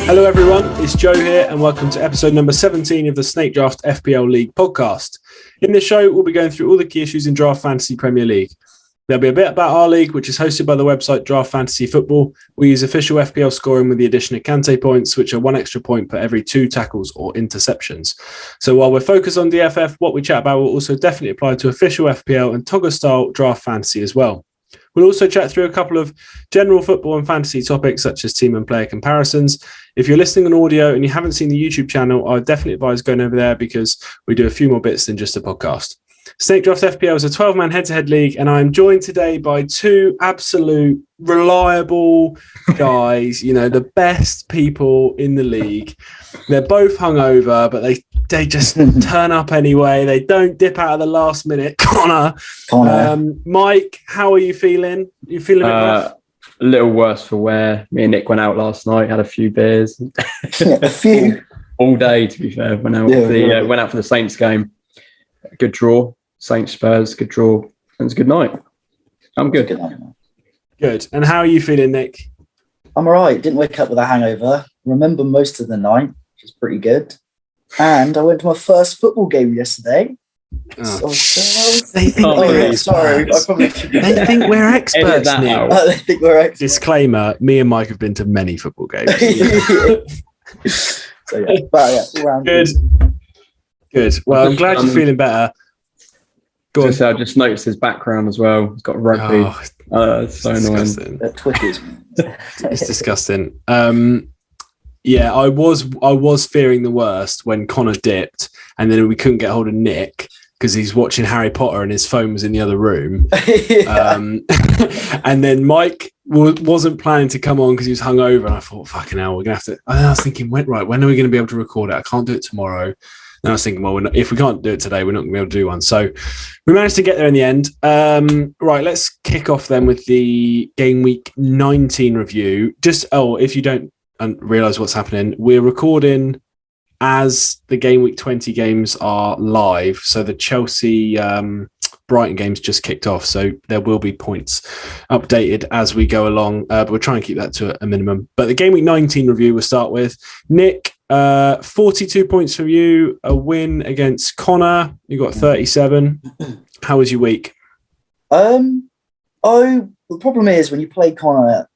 Hello everyone, it's Joe here and welcome to episode number 17 of the Snake Draft FPL League podcast. In this show, we'll be going through all the key issues in Draft Fantasy Premier League. There'll be a bit about our league, which is hosted by the website Draft Fantasy Football. We use official FPL scoring with the addition of Kante points, which are 1 extra point per every 2 tackles or interceptions. So while we're focused on DFF, what we chat about will also definitely apply to official FPL and Togger style Draft Fantasy as well. We'll also chat through a couple of general football and fantasy topics such as team and player comparisons. If you're listening on audio and you haven't seen the YouTube channel, I definitely advise going over there because we do a few more bits than just a podcast. Snake Draft FPL is a 12-man head-to-head league, and I'm joined today by 2 absolute reliable guys, the best people in the league. They're both hungover, but they just turn up anyway. They don't dip out of the last minute. Connor. Mike, how are you feeling? You feeling a bit rough? A little worse for wear. Me and Nick went out last night, had a few beers. A few. All day, to be fair. Went out for the Saints game. Good draw. Saints Spurs, good draw. It was a good night. I'm good. Good. And how are you feeling, Nick? I'm all right. Didn't wake up with a hangover. Remember most of the night, which is pretty good. And I went to my first football game yesterday. They think we're experts, Nick. They think we're experts. Disclaimer, me and Mike have been to many football games. Good. Well, I'm glad you're feeling better. I just noticed his background as well. He's got rugby. It's so annoying. It's disgusting. Yeah, I was fearing the worst when Connor dipped, and then we couldn't get hold of Nick because he's watching Harry Potter and his phone was in the other room. And then Mike wasn't planning to come on because he was hungover, and I thought, fucking hell, we're gonna have to. And I was thinking, when are we going to be able to record it? I can't do it tomorrow. And I was thinking, well, if we can't do it today, we're not going to be able to do one. So we managed to get there in the end. Right, let's kick off then with the Game Week 19 review. If you don't realise what's happening, we're recording as the Game Week 20 games are live. So the Chelsea Brighton game's just kicked off. So there will be points updated as we go along. But we'll try and keep that to a minimum. But the Game Week 19 review we'll start with. Nick, 42 points for you, a win against Connor. You got 37. How was your week? The problem is when you play Connor,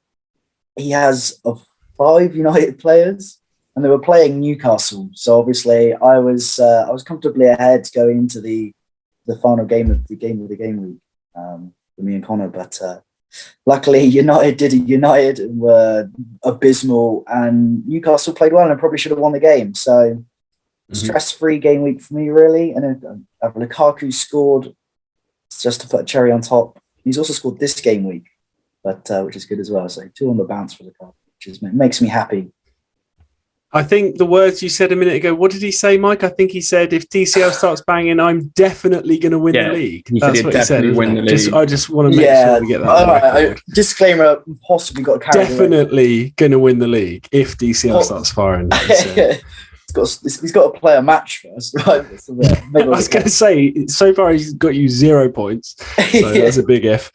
he has 5 United players, and they were playing Newcastle. So obviously, I was comfortably ahead going into the final game of the game week for me and Connor, but. Luckily, United did it. United and were abysmal, and Newcastle played well and probably should have won the game. So, stress-free game week for me, really. And Lukaku scored just to put a cherry on top. He's also scored this game week, but which is good as well. So 2 on the bounce for Lukaku, which makes me happy. I think the words you said a minute ago, what did he say, Mike? I think he said, if DCL starts banging, I'm definitely going to win the league. That's what he said. Win the league. I just want to make sure we get that. Disclaimer, possibly got carried definitely going to win the league if DCL starts firing. He's got to play a match first, right? I was going to say, so far he's got you 0 points. So that's a big if.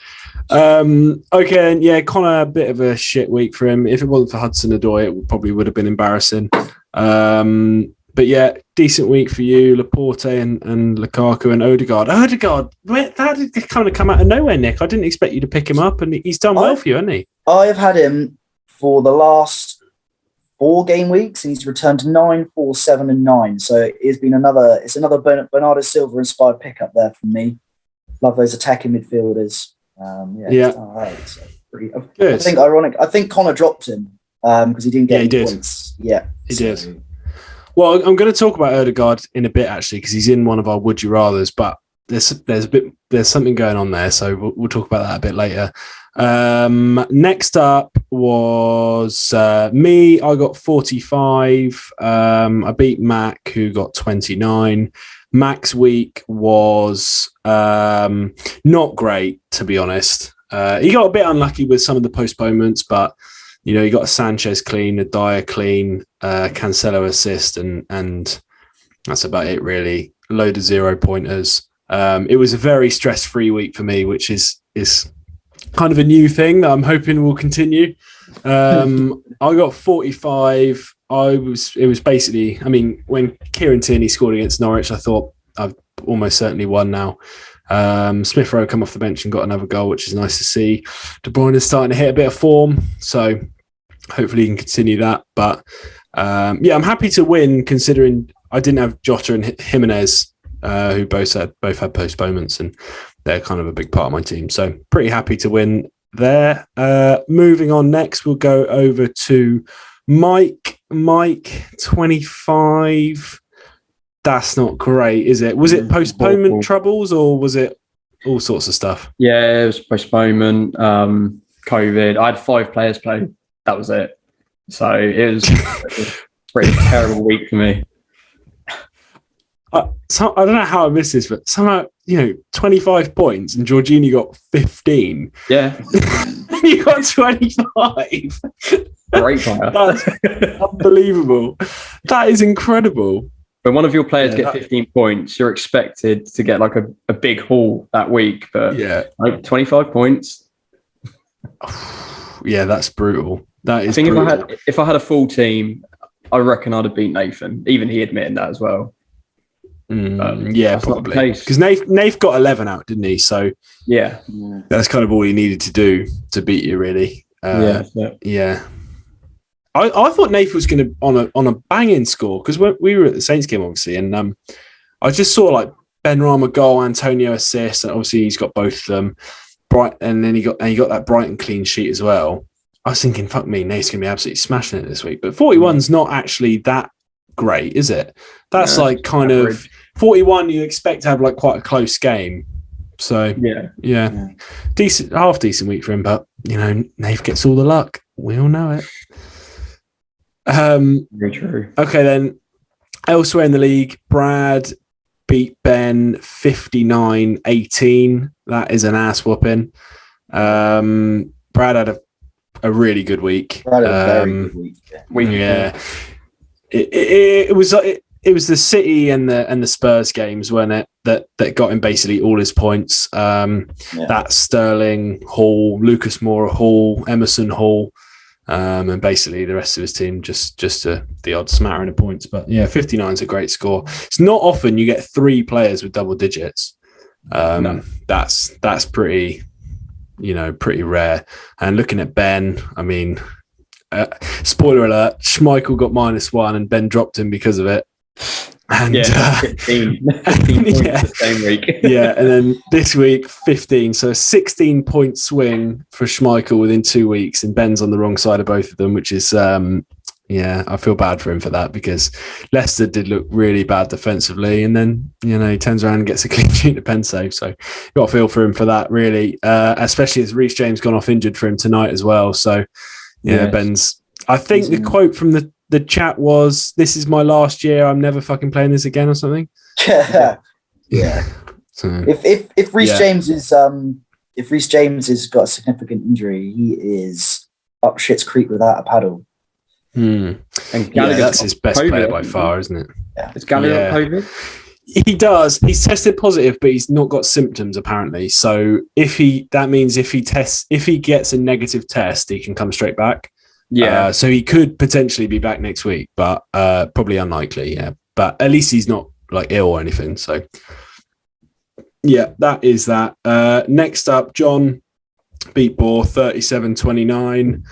Okay, and yeah, Connor, a bit of a shit week for him. If it wasn't for Hudson-Odoi, it probably would have been embarrassing. But yeah, decent week for you, Laporte and Lukaku and Odegaard. That did kind of come out of nowhere, Nick. I didn't expect you to pick him up, and he's done well for you, hasn't he? I've had him for the last 4 game weeks, and he's returned 9, 4, 7, and 9. So it's another Bernardo Silva inspired pickup there from me. Love those attacking midfielders. All right. So good. I think Connor dropped him because he didn't get any points. Yeah, he did. Well, I'm going to talk about Odegaard in a bit actually because he's in one of our would you rathers, but there's something going on there, so we'll talk about that a bit later. Next up was me. I got 45. I beat Mac, who got 29. Mac's week was not great, to be honest. He got a bit unlucky with some of the postponements, but you got a Sanchez clean, a Dyer clean, Cancelo assist, and that's about it, really. Load of 0 pointers. It was a very stress-free week for me, which is kind of a new thing that I'm hoping will continue. I got 45. it was basically, I mean, when Kieran Tierney scored against Norwich, I thought I've almost certainly won now. Smith Rowe come off the bench and got another goal, which is nice to see. De Bruyne is starting to hit a bit of form, so hopefully he can continue that. But I'm happy to win considering I didn't have Jota and Jimenez, who both had postponements, and they're kind of a big part of my team. So pretty happy to win there. Moving on next, we'll go over to Mike 25. That's not great, is it? Was it postponement troubles or was it all sorts of stuff? Yeah, it was postponement, COVID. I had 5 players play. That was it. So it was a pretty terrible week for me. So I don't know how I missed this, but somehow, 25 points and Jorginho got 15. Yeah. You got 25. Great player. That's unbelievable. That is incredible. When one of your players get 15 points, you're expected to get like a big haul that week. But like 25 points. Yeah, that's brutal. That is. I think brutal. if I had a full team, I reckon I'd have beat Nathan. Even he admitted that as well. Probably because Nath got 11 out, didn't he? So that's kind of all he needed to do to beat you, really. Yeah. I thought Nath was going to on a banging score because we were at the Saints game, obviously, and I just saw like Benrahma goal, Antonio assist, and obviously he's got both of them. And then he got that Brighton clean sheet as well. I was thinking, fuck me, Nate's going to be absolutely smashing it this week. But 41's not actually that great, is it? That's like kind of 41. You expect to have like quite a close game. So yeah. Decent, half decent week for him. But Nate gets all the luck. We all know it. Very true. Okay, then elsewhere in the league, Brad beat Ben 59-18. That is an ass whooping. Brad had a really good week. Brad had a very good week. Yeah. It was the City and the Spurs games, weren't it? That got him basically all his points. That Sterling, Hall, Lucas Moura, Hall, Emerson, Hall. And basically the rest of his team just the odd smattering of points. But 59 is a great score. It's not often you get 3 players with double digits. No. That's pretty, pretty rare. And looking at Ben, I mean, spoiler alert, Schmeichel got -1 and Ben dropped him because of it. And 15 points the same week. And then this week 15, so a 16-point swing for Schmeichel within 2 weeks, and Ben's on the wrong side of both of them, which is I feel bad for him for that because Leicester did look really bad defensively, and then he turns around and gets a clean sheet to pen save. So got to feel for him for that, really, especially as Reece James gone off injured for him tonight as well. So Ben's. I think the quote from the chat was, "This is my last year. I'm never fucking playing this again," or something. Yeah. So, if Reece James is if Reece James has got a significant injury, he is up shit's creek without a paddle. And that's his best player by far, isn't it? Yeah. Is Gallagher COVID? He does. He's tested positive, but he's not got symptoms apparently. So if he gets a negative test, he can come straight back. Yeah. So he could potentially be back next week, but probably unlikely. Yeah. But at least he's not like ill or anything. So that is that. Next up, John beat Bohr 37-29.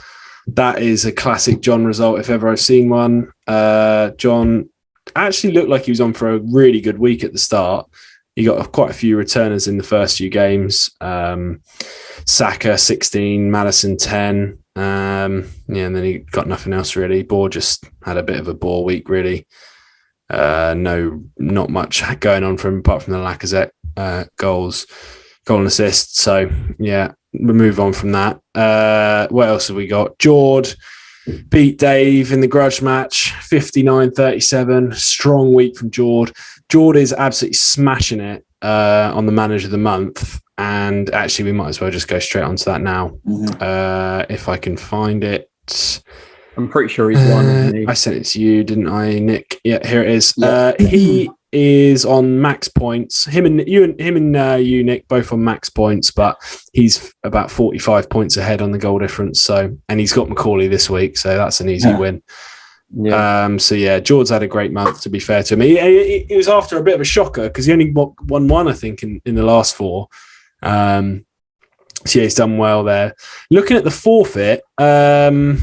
That is a classic John result if ever I've seen one. John actually looked like he was on for a really good week at the start. He got quite a few returners in the first few games. Saka 16, Maddison 10. And then he got nothing else really. Bohr just had a bit of a Bohr week really. Not much going on from apart from the Lacazette goal and assists. So we'll move on from that. What else have we got? Jord beat Dave in the grudge match 59-37. Strong week from Jord. Jord is absolutely smashing it on the manager of the month. And actually, we might as well just go straight onto that now. If I can find it. I'm pretty sure he's won. I sent it to you, didn't I, Nick? Yeah, here it is. He is on max points. Him and you, Nick, both on max points, but he's about 45 points ahead on the goal difference. So, and he's got Macaulay this week, so that's an easy win. Yeah. So yeah, George's had a great month, to be fair to him. It was after a bit of a shocker because he only won one, I think, in the last 4. So yeah, he's done well there. Looking at the forfeit, Bohr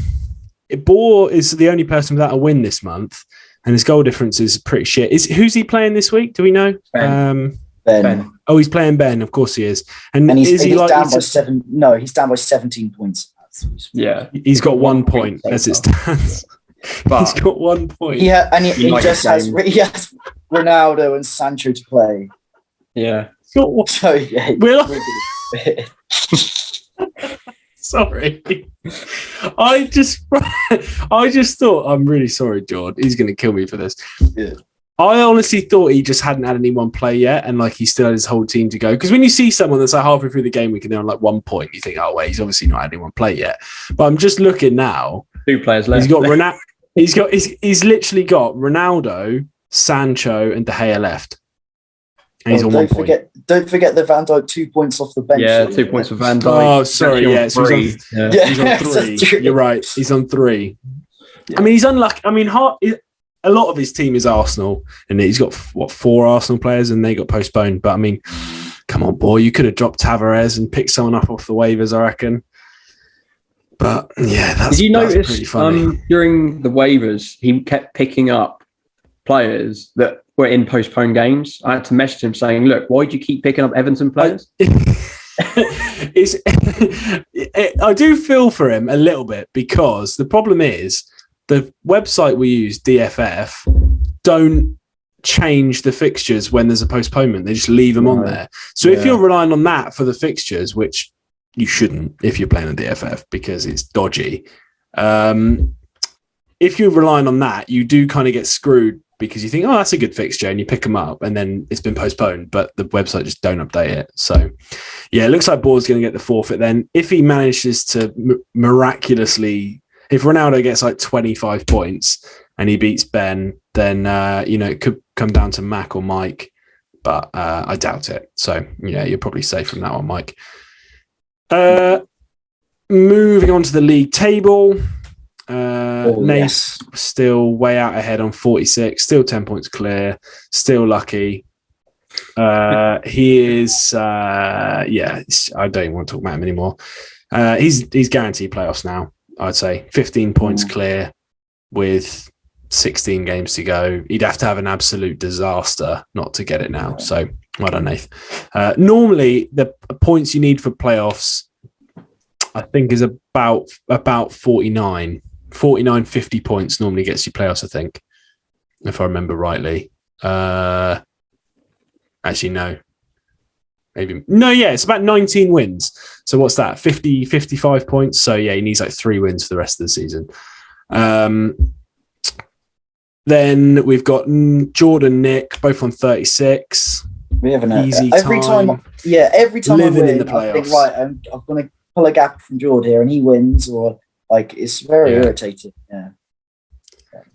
is the only person without a win this month, and his goal difference is pretty shit. Who's he playing this week? Do we know? Ben. Oh, he's playing Ben. Of course he is. And he's down by 7. No, he's down by 17 points. Yeah, he's got 1 point as it stands. But he's got 1 point. Yeah, and he just has Ronaldo and Sancho to play. Yeah. So yeah. Sorry. I just thought, I'm really sorry, George. He's going to kill me for this. Yeah. I honestly thought he just hadn't had anyone play yet, and like he still had his whole team to go. Because when you see someone that's like halfway through the game week and they're on like 1 point, you think, oh wait, he's obviously not had anyone play yet. But I'm just looking now. 2 players left. He's got He's literally got Ronaldo, Sancho, and De Gea left. And he's on 1 point. Don't forget the Van Dijk 2 points off the bench. Yeah, 2 points for Van Dijk. Oh, sorry. Yeah, so he's on 3. You're right. He's on 3. Yeah. I mean, he's unlucky. I mean, a lot of his team is Arsenal, and he's got 4 Arsenal players, and they got postponed. But I mean, come on, boy, you could have dropped Tavares and picked someone up off the waivers, I reckon. But yeah, that's Did you notice pretty funny. During the waivers, he kept picking up players that were in postponed games? I had to message him saying, "Look, why do you keep picking up Everton players?" I do feel for him a little bit because the problem is the website we use, DFF, don't change the fixtures when there's a postponement. They just leave them on there. So if you're relying on that for the fixtures, which you shouldn't if you're playing a DFF because it's dodgy. If you're relying on that, you do kind of get screwed because you think, oh, that's a good fixture, and you pick them up, and then it's been postponed, but the website just don't update it. So, yeah, it looks like Bohr's going to get the forfeit then. If he manages to miraculously, if Ronaldo gets like 25 points and he beats Ben, then, it could come down to Mac or Mike, but I doubt it. So, yeah, you're probably safe from that one, Mike. Moving on to the league table. Nate's still way out ahead on 46, still 10 points clear, still lucky. He is, I don't even want to talk about him anymore. He's guaranteed playoffs now, I'd say. 15 points clear with 16 games to go. He'd have to have an absolute disaster not to get it now. So, well done, Nate. Normally, the points you need for playoffs, I think, is about 49. 49, 50 points normally gets you playoffs, I think, if I remember rightly. Actually, no. Maybe. No, yeah, it's about 19 wins. So what's that? 50, 55 points. So yeah, he needs like 3 wins for the rest of the season. Then we've got Jordan, Nick, both on 36. We have an easy every time. Yeah, every time living I win, in the playoffs. I think, right, I'm going to pull a gap from Jordan here, and he wins, or like it's very irritating. Yeah.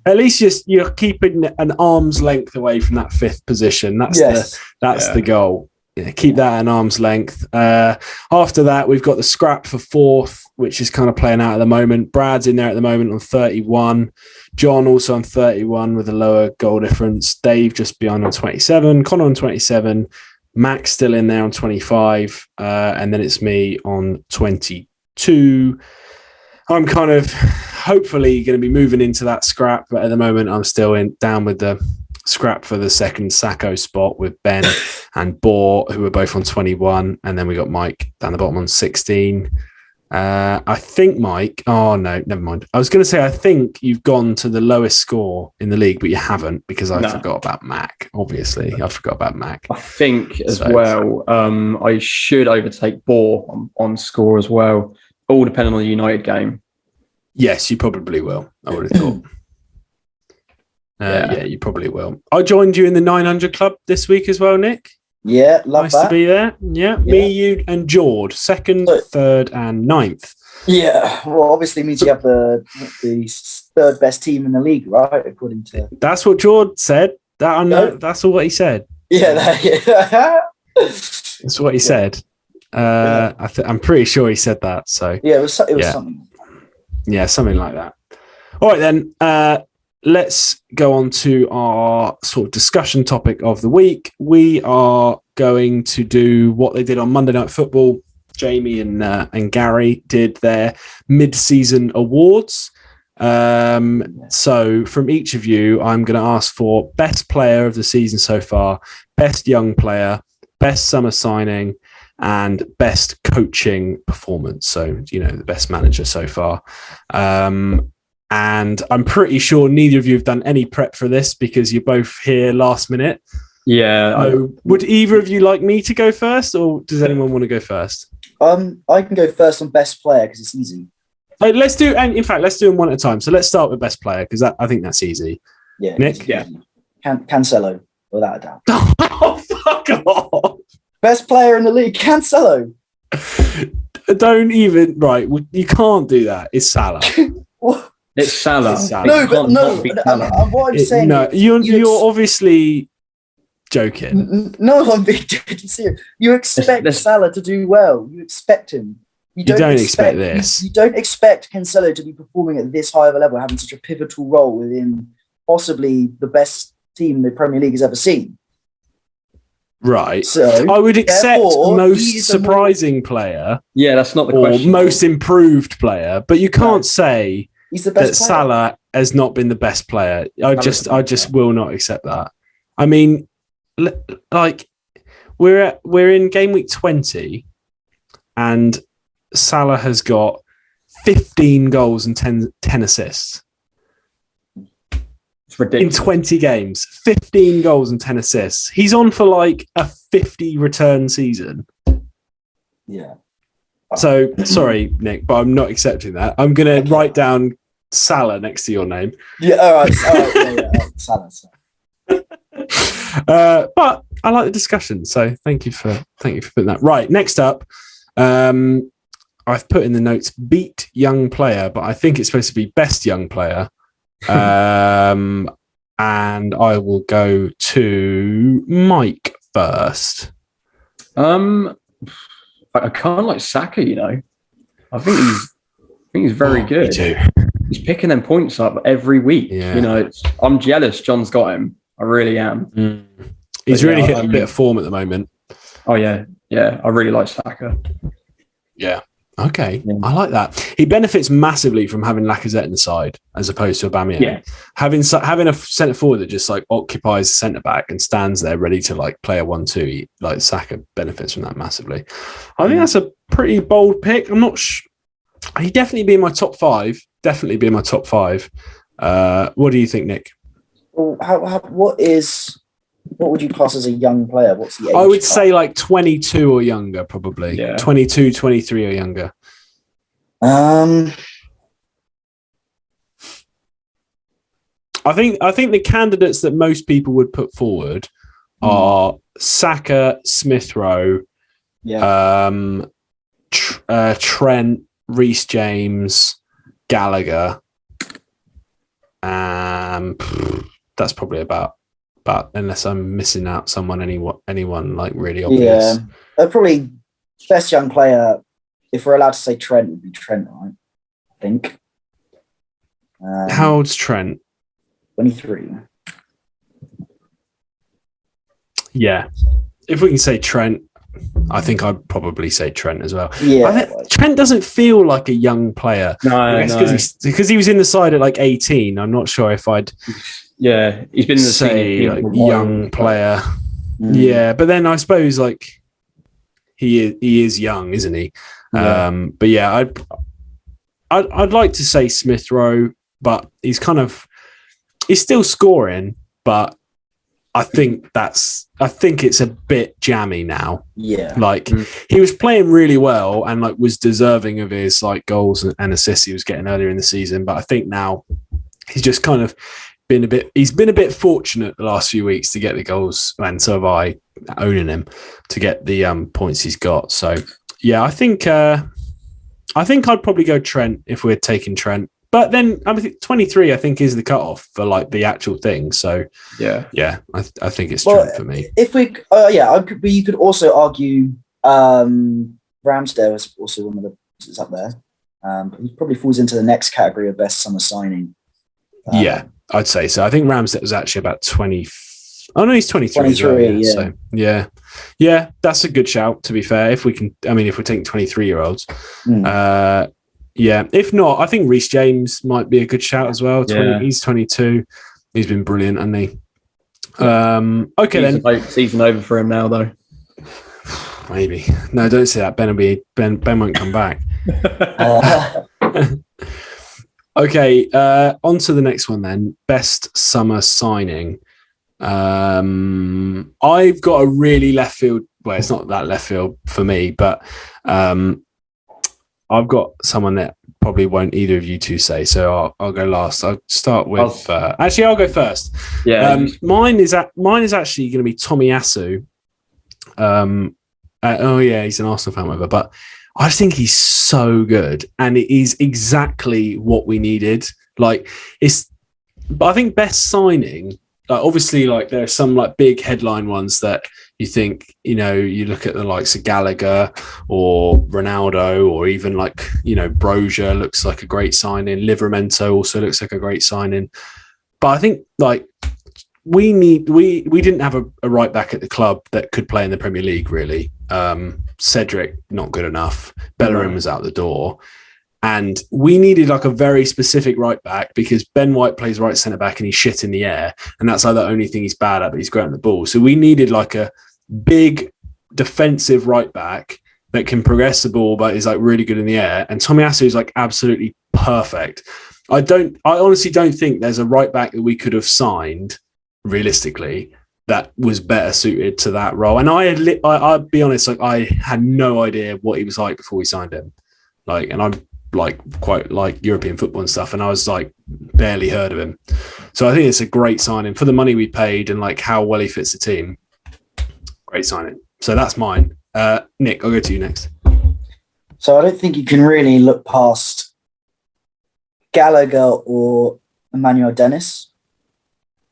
At least you're keeping an arm's length away from that 5th position. That's the goal. Yeah, keep that an arm's length. After that, we've got the scrap for 4th, which is kind of playing out at the moment. Brad's in there at the moment on 31. John also on 31 with a lower goal difference. Dave just behind on 27. Connor on 27. Max still in there on 25. And then it's me on 22. I'm kind of hopefully going to be moving into that scrap, but at the moment I'm still down with the scrap for the second Sacco spot with Ben and Bohr, who are both on 21, and then we got Mike down the bottom on 16. I think Mike. Oh no, never mind. I was going to say I think you've gone to the lowest score in the league, but you haven't because I forgot about Mac. Obviously, I forgot about Mac. I think as well. I should overtake Bohr on score as well. All depending on the United game. Yes, you probably will. I would have thought. Yeah, you probably will. I joined you in the 900 club this week as well, Nick. Yeah, love nice to be there. Yeah, me, you, and Jord, 2nd, 3rd, and 9th. Yeah, well, obviously means you have the 3rd best team in the league, right? According to that's what Jord said. That I know. That's all what he said. Yeah, that's what he said. I'm pretty sure he said that. So yeah, it was something. Yeah, something like that. All right then. let's go on to our sort of discussion topic of the week. We are going to do what they did on Monday Night Football. Jamie and Gary did their mid-season awards. So from each of you, I'm going to ask for best player of the season so far, best young player, best summer signing, and best coaching performance. So, the best manager so far. And I'm pretty sure neither of you have done any prep for this because you're both here last minute. Yeah. So would either of you like me to go first, or does anyone want to go first? I can go first on best player because it's easy. Let's do them one at a time. So let's start with best player because I think that's easy. Yeah, Nick. Yeah. Cancelo, without a doubt. Oh, fuck off! Best player in the league, Cancelo. Don't even. Right, you can't do that. It's Salah. What? It's Salah. What I'm saying. No, you're obviously joking. No, I'm being serious. You expect Salah to do well. You expect him. You don't expect this. You don't expect Cancelo to be performing at this high of a level, having such a pivotal role within possibly the best team the Premier League has ever seen. Right. So I would accept most surprising player. Yeah, that's not the question. Or most improved player, but you can't say he's the best that Salah has not been the best player. I just will not accept that. I mean, like we're in game week 20 and Salah has got 15 goals and 10 assists. It's ridiculous. In 20 games, 15 goals and 10 assists. He's on for like a 50 return season. Yeah. So, sorry, Nick, but I'm not accepting that. I'm going to write down Salah next to your name. Yeah, all right. Yeah. Salah. But I like the discussion, so thank you for putting that. Right, next up, I've put in the notes beat young player, but I think it's supposed to be best young player. And I will go to Mike first. I can't like Saka, I think he's very good. Me too. He's picking them points up every week. Yeah. I'm jealous John's got him. I really am. He's really hit a bit of form at the moment. Oh yeah. I really like Saka. Yeah. Okay, yeah. I like that. He benefits massively from having Lacazette in the side as opposed to Aubameyang. Yeah. Having a centre forward that just like occupies the centre back and stands there ready to like play a 1-2, like Saka benefits from that massively. I think that's a pretty bold pick. I'm not sure. He'd definitely be in my top 5. Definitely be in my top 5. What do you think, Nick? Well, what would you class as a young player? What's the age? I would say like 22 or younger, probably. Yeah. 22, 23 or younger. I think the candidates that most people would put forward are Saka, Smith Rowe, Trent, Reece James, Gallagher. That's probably about unless I'm missing out anyone like really obvious. Yeah, probably best young player, if we're allowed to say Trent, would be Trent, right? I think. How old's Trent? 23. Yeah. If we can say Trent, I think I'd probably say Trent as well. Yeah. Trent doesn't feel like a young player. No. Because he was in the side at like 18. I'm not sure if I'd... Yeah, he's been in the say like young player. Yeah, but then I suppose like he is young, isn't he? Yeah. But yeah, I'd like to say Smith Rowe, but he's still scoring, but I think it's a bit jammy now. Yeah, like he was playing really well and like was deserving of his like goals and assists he was getting earlier in the season, but I think now he's just kind of been a bit fortunate the last few weeks to get the goals, and so have I, owning him to get the points he's got. So yeah, I think I'd probably go Trent if we're taking Trent. But then I think 23 I think is the cutoff for like the actual thing. So I think it's Trent for me. If we you could also argue Ramsdale is also one of the is up there. He probably falls into the next category of best summer signing. I'd say so. I think Ramsdale was actually about 20. Oh no, he's 23. 23, yeah. So yeah, that's a good shout. To be fair, if we're taking 23-year-olds, yeah. If not, I think Reece James might be a good shout as well. He's 22. He's been brilliant, hasn't he? Okay, season over for him now, though. Maybe. No, don't say that. Ben won't come back. Okay, on to the next one then. Best summer signing. I've got a really left field. Well, it's not that left field for me, but I've got someone that probably won't either of you two say. So I'll go last. I'll start with. Actually, I'll go first. Yeah. Mine is actually going to be Tomiyasu. He's an Arsenal fan, whatever. But I think he's so good, and it is exactly what we needed. But I think best signing. Obviously, there are some big headline ones that you think, you look at the likes of Gallagher or Ronaldo, or even Brozier looks like a great signing. Livramento also looks like a great signing. But I think we didn't have a right back at the club that could play in the Premier League really. Cedric not good enough. Bellerin was out the door. And we needed a very specific right back, because Ben White plays right centre back and he's shit in the air. And that's the only thing he's bad at, but he's great on the ball. So we needed a big defensive right back that can progress the ball, but is really good in the air. And Tomiyasu is absolutely perfect. I honestly don't think there's a right back that we could have signed realistically that was better suited to that role. And I'll be honest, I had no idea what he was like before we signed him. And I'm quite European football and stuff, and I was barely heard of him. So I think it's a great signing for the money we paid and how well he fits the team. Great signing. So that's mine. Nick, I'll go to you next. So I don't think you can really look past Gallagher or Emmanuel Dennis.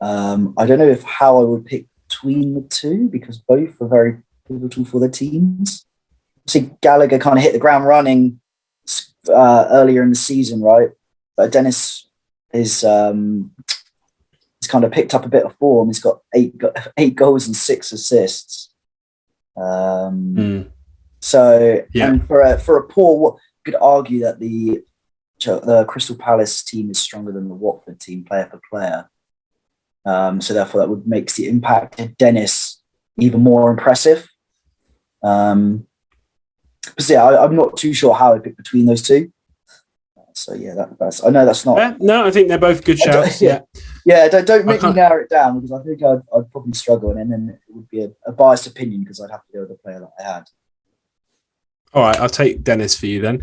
I don't know how I would pick between the two, because both are very pivotal for their teams. See, Gallagher kind of hit the ground running earlier in the season, right? But Dennis is he's kind of picked up a bit of form. He's got eight goals and 6 assists. So, and for a poor, you could argue that the Crystal Palace team is stronger than the Watford team, player for player. So therefore, that would make the impact of Dennis even more impressive. But yeah, I'm not too sure how I pick between those two. So yeah, that's. I know that's not. Yeah, no, I think they're both good shouts. Don't make me narrow it down, because I think I'd probably struggle, and then it would be a biased opinion, because I'd have to go with the player that I had. All right, I'll take Dennis for you then.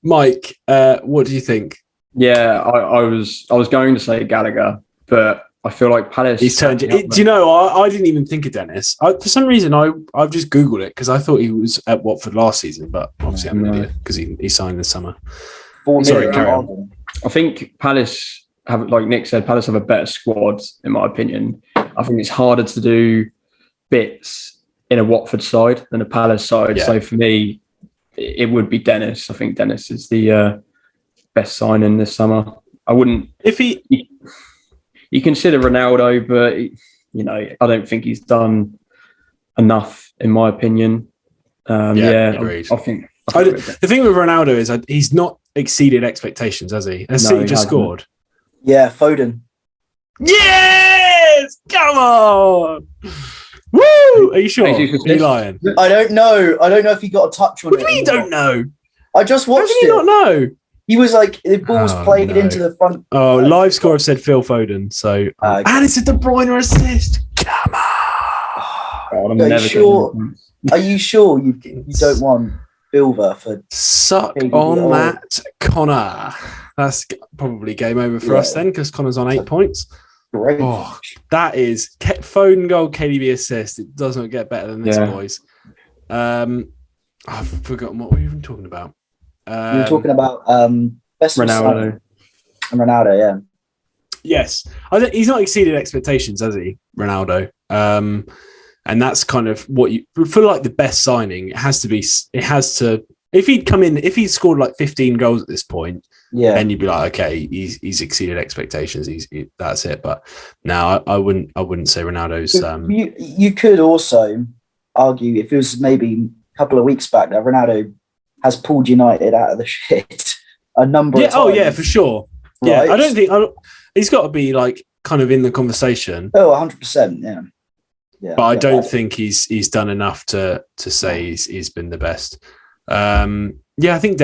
Mike, what do you think? Yeah, I was going to say Gallagher, but I feel like Palace. He's turned. Do you know? I didn't even think of Dennis. For some reason, I've just Googled it, because I thought he was at Watford last season, but obviously I'm an idiot, because he signed this summer. Sorry, carry on. I think Palace have, like Nick said, Palace have a better squad, in my opinion. I think it's harder to do bits in a Watford side than a Palace side. Yeah. So for me, it would be Dennis. I think Dennis is the best signing this summer. I wouldn't. You consider Ronaldo, but I don't think he's done enough, in my opinion. Agreed. I think the thing with Ronaldo is he's not exceeded expectations, has he? And City just scored. Yeah, Foden. Yes, come on. Woo! Are you sure? Are you lying? I don't know if he got a touch on it. What do you mean don't know? I just watched it. How do you not know? He was the ball's played into the front. Oh, live score have said Phil Foden. So, and it's a De Bruyne assist. Come on. Are you sure you don't want Bilva for suck on that, Connor? That's probably game over for us then, because Connor's on 8 points. Great. Oh, that is Foden goal, KDB assist. It does not get better than this, boys. I've forgotten what we were even talking about. You were talking about best Ronaldo. And Ronaldo, yeah. Yes. He's not exceeded expectations, has he, Ronaldo? And that's kind of what you for the best signing. It has to If he'd come in, if he'd scored like 15 goals at this point, then you'd be like, okay, he's exceeded expectations. That's it. But no, I wouldn't say Ronaldo's. You could also argue if it was maybe a couple of weeks back that Ronaldo has pulled United out of the shit a number of times. Oh yeah, for sure. Right? Yeah, I don't think he's got to be like kind of in the conversation. Oh, 100%. Yeah. Yeah, but I don't think he's done enough to say he's been the best. I think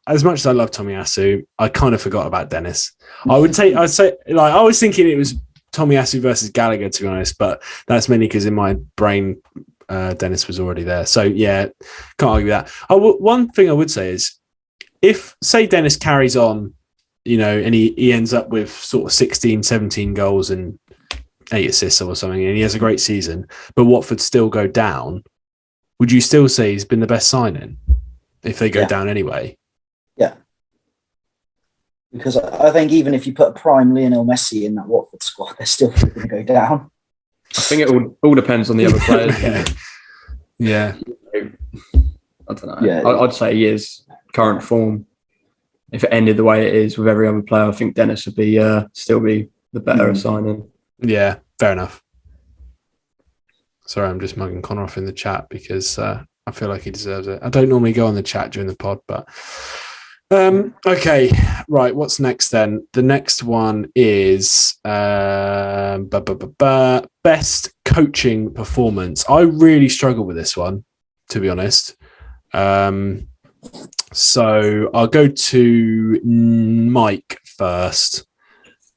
as much as I love Tomiyasu, I kind of forgot about Dennis. I'd say like I was thinking it was Tomiyasu versus Gallagher, to be honest, but that's mainly because in my brain Dennis was already there. So yeah, can't argue that. One thing I would say is if say Dennis carries on, and he ends up with sort of 16, 17 goals and 8 assists or something, and he has a great season, but Watford still go down, would you still say he's been the best signing if they go down anyway? Yeah. Because I think even if you put a prime Lionel Messi in that Watford squad, they're still going to go down. I think it all depends on the other players. Yeah. I don't know. Yeah. I'd say he is current form. If it ended the way it is with every other player, I think Dennis would be still be the better signing. Yeah, fair enough. Sorry, I'm just mugging Connor off in the chat because I feel like he deserves it. I don't normally go on the chat during the pod, but okay, right. What's next then? The next one is best coaching performance. I really struggle with this one, to be honest. So I'll go to Mike first.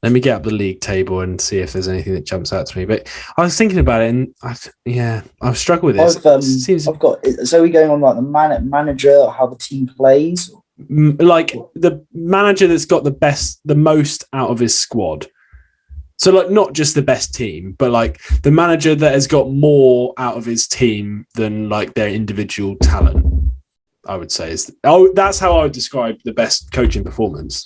Let me get up the league table and see if there's anything that jumps out to me. But I was thinking about it, and I've struggled with this. I've got. So are we going on like the manager, how the team plays? Like the manager that's got the most out of his squad. So like not just the best team, but like the manager that has got more out of his team than like their individual talent. I would say that's how I would describe the best coaching performance.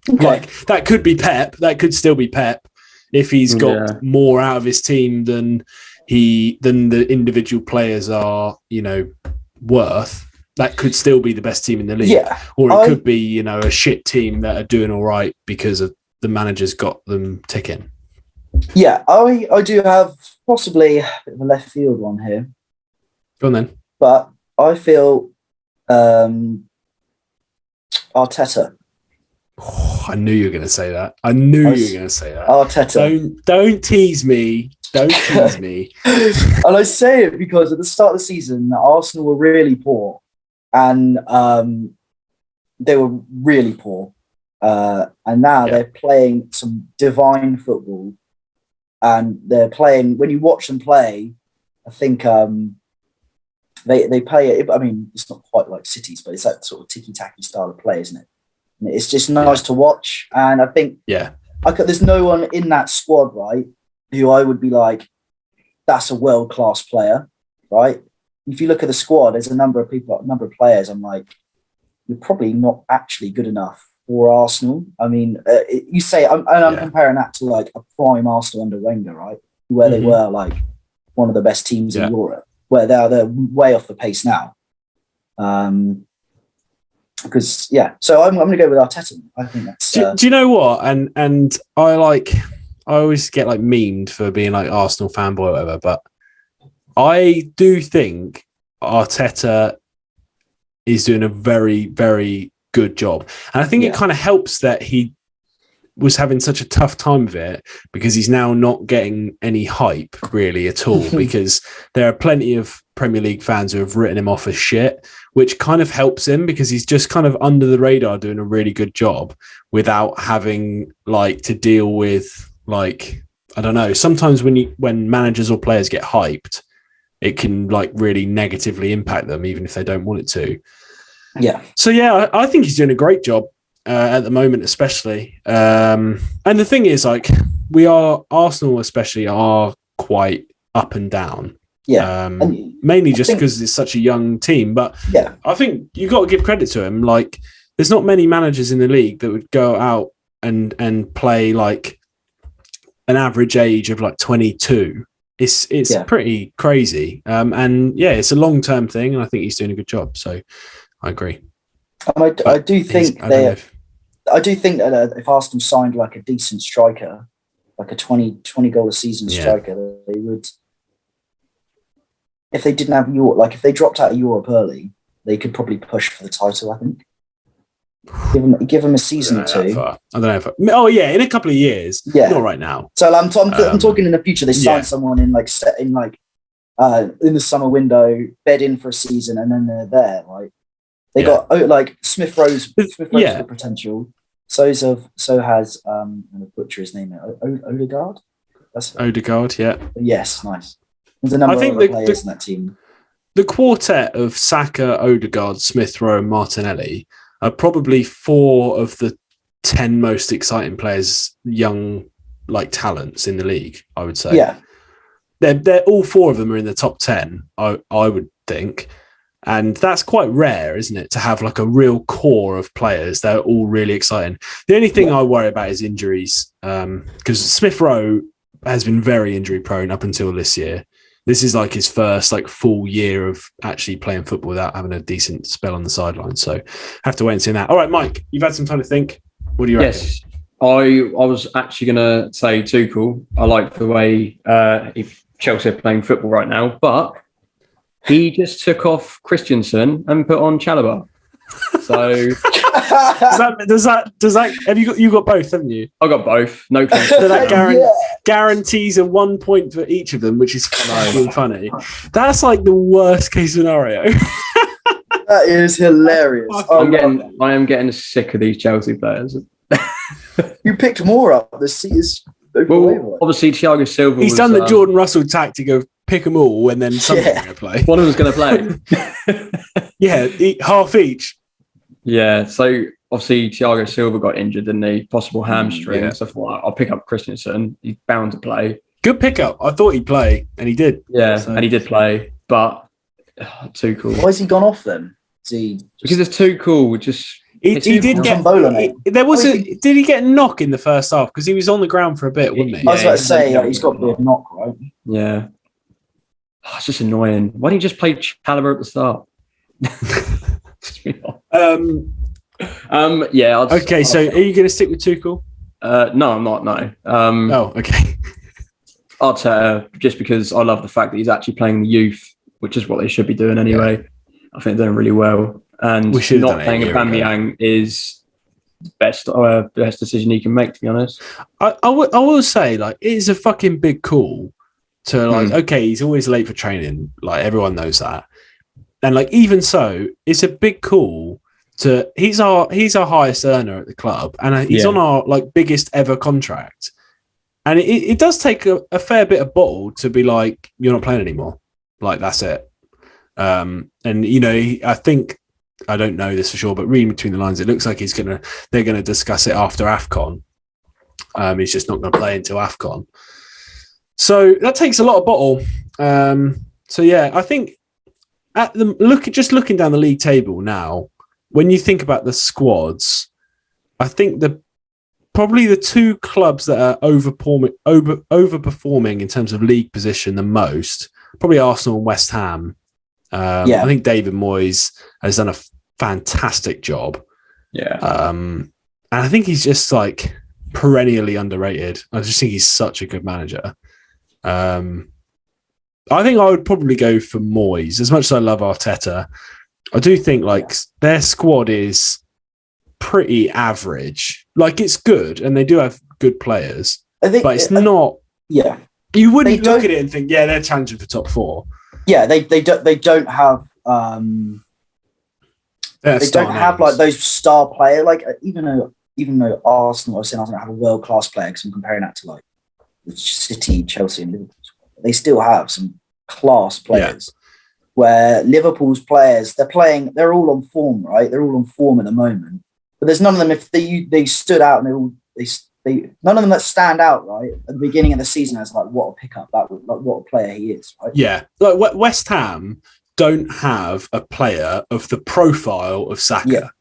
Okay. Like that could be Pep. That could still be Pep if he's got more out of his team than the individual players are, worth. That could still be the best team in the league. Yeah. Or it could be, a shit team that are doing all right because of the manager's got them ticking. Yeah, I do have possibly a bit of a left field one here. Go on then. But I feel Arteta. Oh, I knew you were going to say that. Arteta. Don't tease me. Don't tease me. And I say it because at the start of the season, Arsenal were really poor. And they were really poor. And now they're playing some divine football. And they're playing, when you watch them play, I think they play it. I mean, it's not quite like City's, but it's that sort of ticky-tacky style of play, isn't it? And it's just nice to watch. And I think there's no one in that squad, right, who I would be like, that's a world-class player, right? If you look at the squad, there's a number of players, I'm like, you're probably not actually good enough for Arsenal. I mean, you say, I'm comparing that to like a prime Arsenal under Wenger, right? Where they were like one of the best teams in Europe, where they're way off the pace now. So I'm going to go with Arteta. I think that's. Do you know what? And I always get like memed for being like Arsenal fanboy or whatever, but I do think Arteta is doing a very, very good job, and I think it kind of helps that he was having such a tough time of it because he's now not getting any hype really at all because there are plenty of Premier League fans who have written him off as shit, which kind of helps him because he's just kind of under the radar doing a really good job without having like to deal with like, I don't know, sometimes when managers or players get hyped, it can like really negatively impact them even if they don't want it to. Yeah. So I think he's doing a great job. At the moment, especially. And the thing is, like, Arsenal especially are quite up and down. Yeah. Mainly just because it's such a young team. But I think you've got to give credit to him. Like, there's not many managers in the league that would go out and play like an average age of like 22 It's pretty crazy. And yeah, it's a long-term thing, and I think he's doing a good job. So I agree. I do think that if Arsenal signed like a decent striker, like a 20 goal a season striker, they would. If they didn't have Europe, like if they dropped out of Europe early, they could probably push for the title. I think. Give them a season or two. I don't know. In a couple of years. Yeah, not right now. So I'm talking in the future. They sign someone in in the summer window, bed in for a season, and then they're there. Right? They got Smith Rowe's got potential. So has I'm gonna butcher his name. Odegaard. That's Odegaard. Yeah. Yes, nice. There's a number of players in that team. The quartet of Saka, Odegaard, Smith Rowe, and Martinelli are probably 4 of the 10 most exciting players, young talents in the league. I would say. Yeah. They're all 4 of them are in the top 10. I would think. And that's quite rare, isn't it, to have a real core of players that are all really exciting. The only thing I worry about is injuries, because Smith Rowe has been very injury prone up until this year. This is his first full year of actually playing football without having a decent spell on the sideline. So have to wait and see that. All right, Mike, you've had some time to think. What do you reckon? Yes, I was actually going to say Tuchel. I like the way if Chelsea are playing football right now, but he just took off Christensen and put on Chalobah. So does that have you got both, haven't you? I got both. No chance. So that guarantees a 1 point for each of them, which is funny. That's the worst case scenario. That is hilarious. I am getting sick of these Chelsea players. You picked more up. The seat is obviously Thiago Silva. He's done the Jordan Russell tactic of pick them all and then someone's going to play. One of them's going to play. Half each. Yeah, so obviously Thiago Silva got injured, didn't he? Possible hamstring. So I thought I'll pick up Christensen. He's bound to play. Good pickup. I thought he'd play, and he did. Yeah, and he did play, but Tuchel. Why has he gone off then? Because it's Tuchel. He did get. Did he get a knock in the first half? Because he was on the ground for a bit, wasn't he? I was about to say he's got a bit of knock, right? Yeah. It's just annoying. Why don't you just play Chalobah at the start? Okay, so are you going to stick with Tuchel? No, I'm not. No. Okay. Arteta, just because I love the fact that he's actually playing the youth, which is what they should be doing anyway. Yeah. I think they're doing really well, and not playing Aubameyang is the best decision he can make. To be honest, I will say it is a fucking big call to okay, he's always late for training. Everyone knows that. And even so, it's a big call to he's our highest earner at the club, and he's on our biggest ever contract. And it does take a fair bit of bottle to be you're not playing anymore. That's it. And I think, I don't know this for sure, but reading between the lines, it looks like they're gonna discuss it after AFCON. He's just not gonna play until AFCON. So that takes a lot of bottle. So yeah, I think looking down the league table now, when you think about the squads, I think probably the 2 clubs that are overperforming in terms of league position the most, probably Arsenal and West Ham. I think David Moyes has done a fantastic job. Yeah. And I think he's just perennially underrated. I just think he's such a good manager. I think I would probably go for Moyes. As much as I love Arteta, I do think their squad is pretty average. It's good, and they do have good players, but it's not. Yeah, you wouldn't look at it and think, they're challenging for top 4. Yeah, they don't have. They don't have those star players. Even though Arsenal, have a world class player, because I'm comparing that to City, Chelsea, and Liverpool. They still have some class players. Where Liverpool's players, they're all on form, right? They're all on form at the moment. But there's none of them. If they stood out, and none of them that stand out, right, at the beginning of the season as what a pickup, what a player he is, right? Yeah, West Ham don't have a player of the profile of Saka.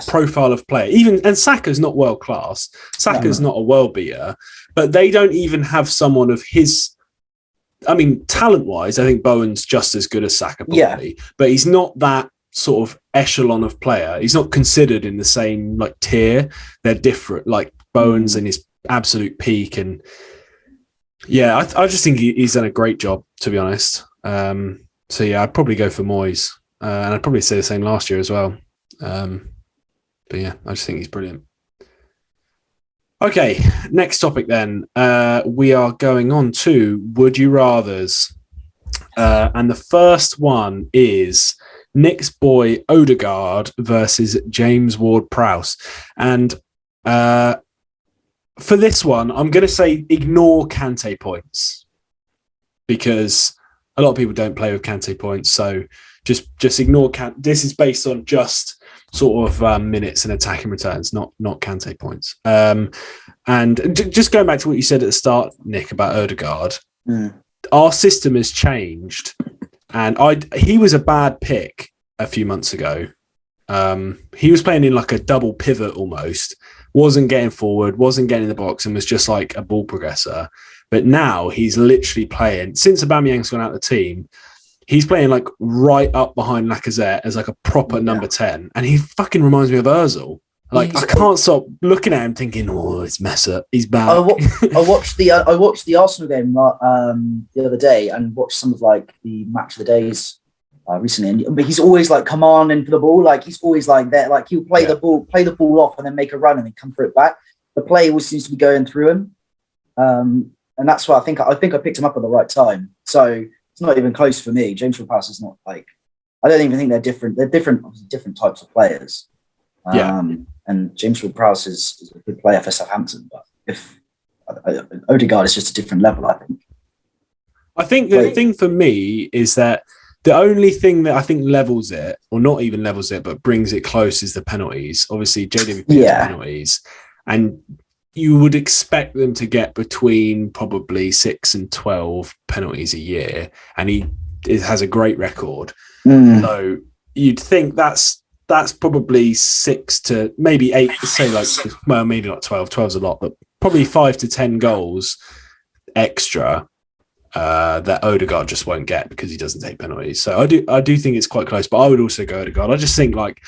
Profile of player. And Saka's not world class. Saka's not a world beater, but they don't even have someone of his I mean, talent-wise, I think Bowen's just as good as Saka, probably, but he's not that sort of echelon of player. He's not considered in the same like tier. They're different. Like Bowen's in his absolute peak, and I just think he's done a great job, to be honest. So yeah, I'd probably go for Moyes, and I'd probably say the same last year as well. But yeah, I just think he's brilliant. Okay, next topic then. We are going on to Would You Rathers. And the first one is Nick's boy Odegaard versus James Ward-Prowse. And for this one, I'm going to say ignore Kante points, because a lot of people don't play with Kante points. So just ignore Kante. This is based on just sort of minutes and attacking returns, not Kante points. And just going back to what you said at the start, Nick, about Odegaard, our system has changed, and he was a bad pick a few months ago. He was playing in like a double pivot almost, wasn't getting forward, wasn't getting in the box, and was just like a ball progressor. But now he's literally playing, since Aubameyang's gone out of the team, he's playing like right up behind Lacazette as like a proper number 10. And he fucking reminds me of Ozil. Like, I can't stop looking at him thinking, oh, it's Messer. He's back. I watched the Arsenal game the other day, and watched some of like the match of the days recently. But he's always like commanding for the ball. Like he's always like that. Like he'll play the ball off and then make a run and then come for it back. The play always seems to be going through him. And that's why I think I picked him up at the right time. So it's not even close for me. James Ward-Prowse is not like, I don't even think they're different. They're different types of players. And James Ward-Prowse is a good player for Southampton, but if Odegaard is just a different level, I think. I think the thing for me is that the only thing that I think levels it, or not even levels it, but brings it close, is the penalties. Obviously, JWP has penalties, and you would expect them to get between probably 6 and 12 penalties a year, and he has a great record. So you'd think that's probably 6 to maybe 8, say like, well, maybe not 12. 12's a lot, but probably 5 to 10 goals extra that Odegaard just won't get because he doesn't take penalties. So I do think it's quite close, but I would also go Odegaard. I just think like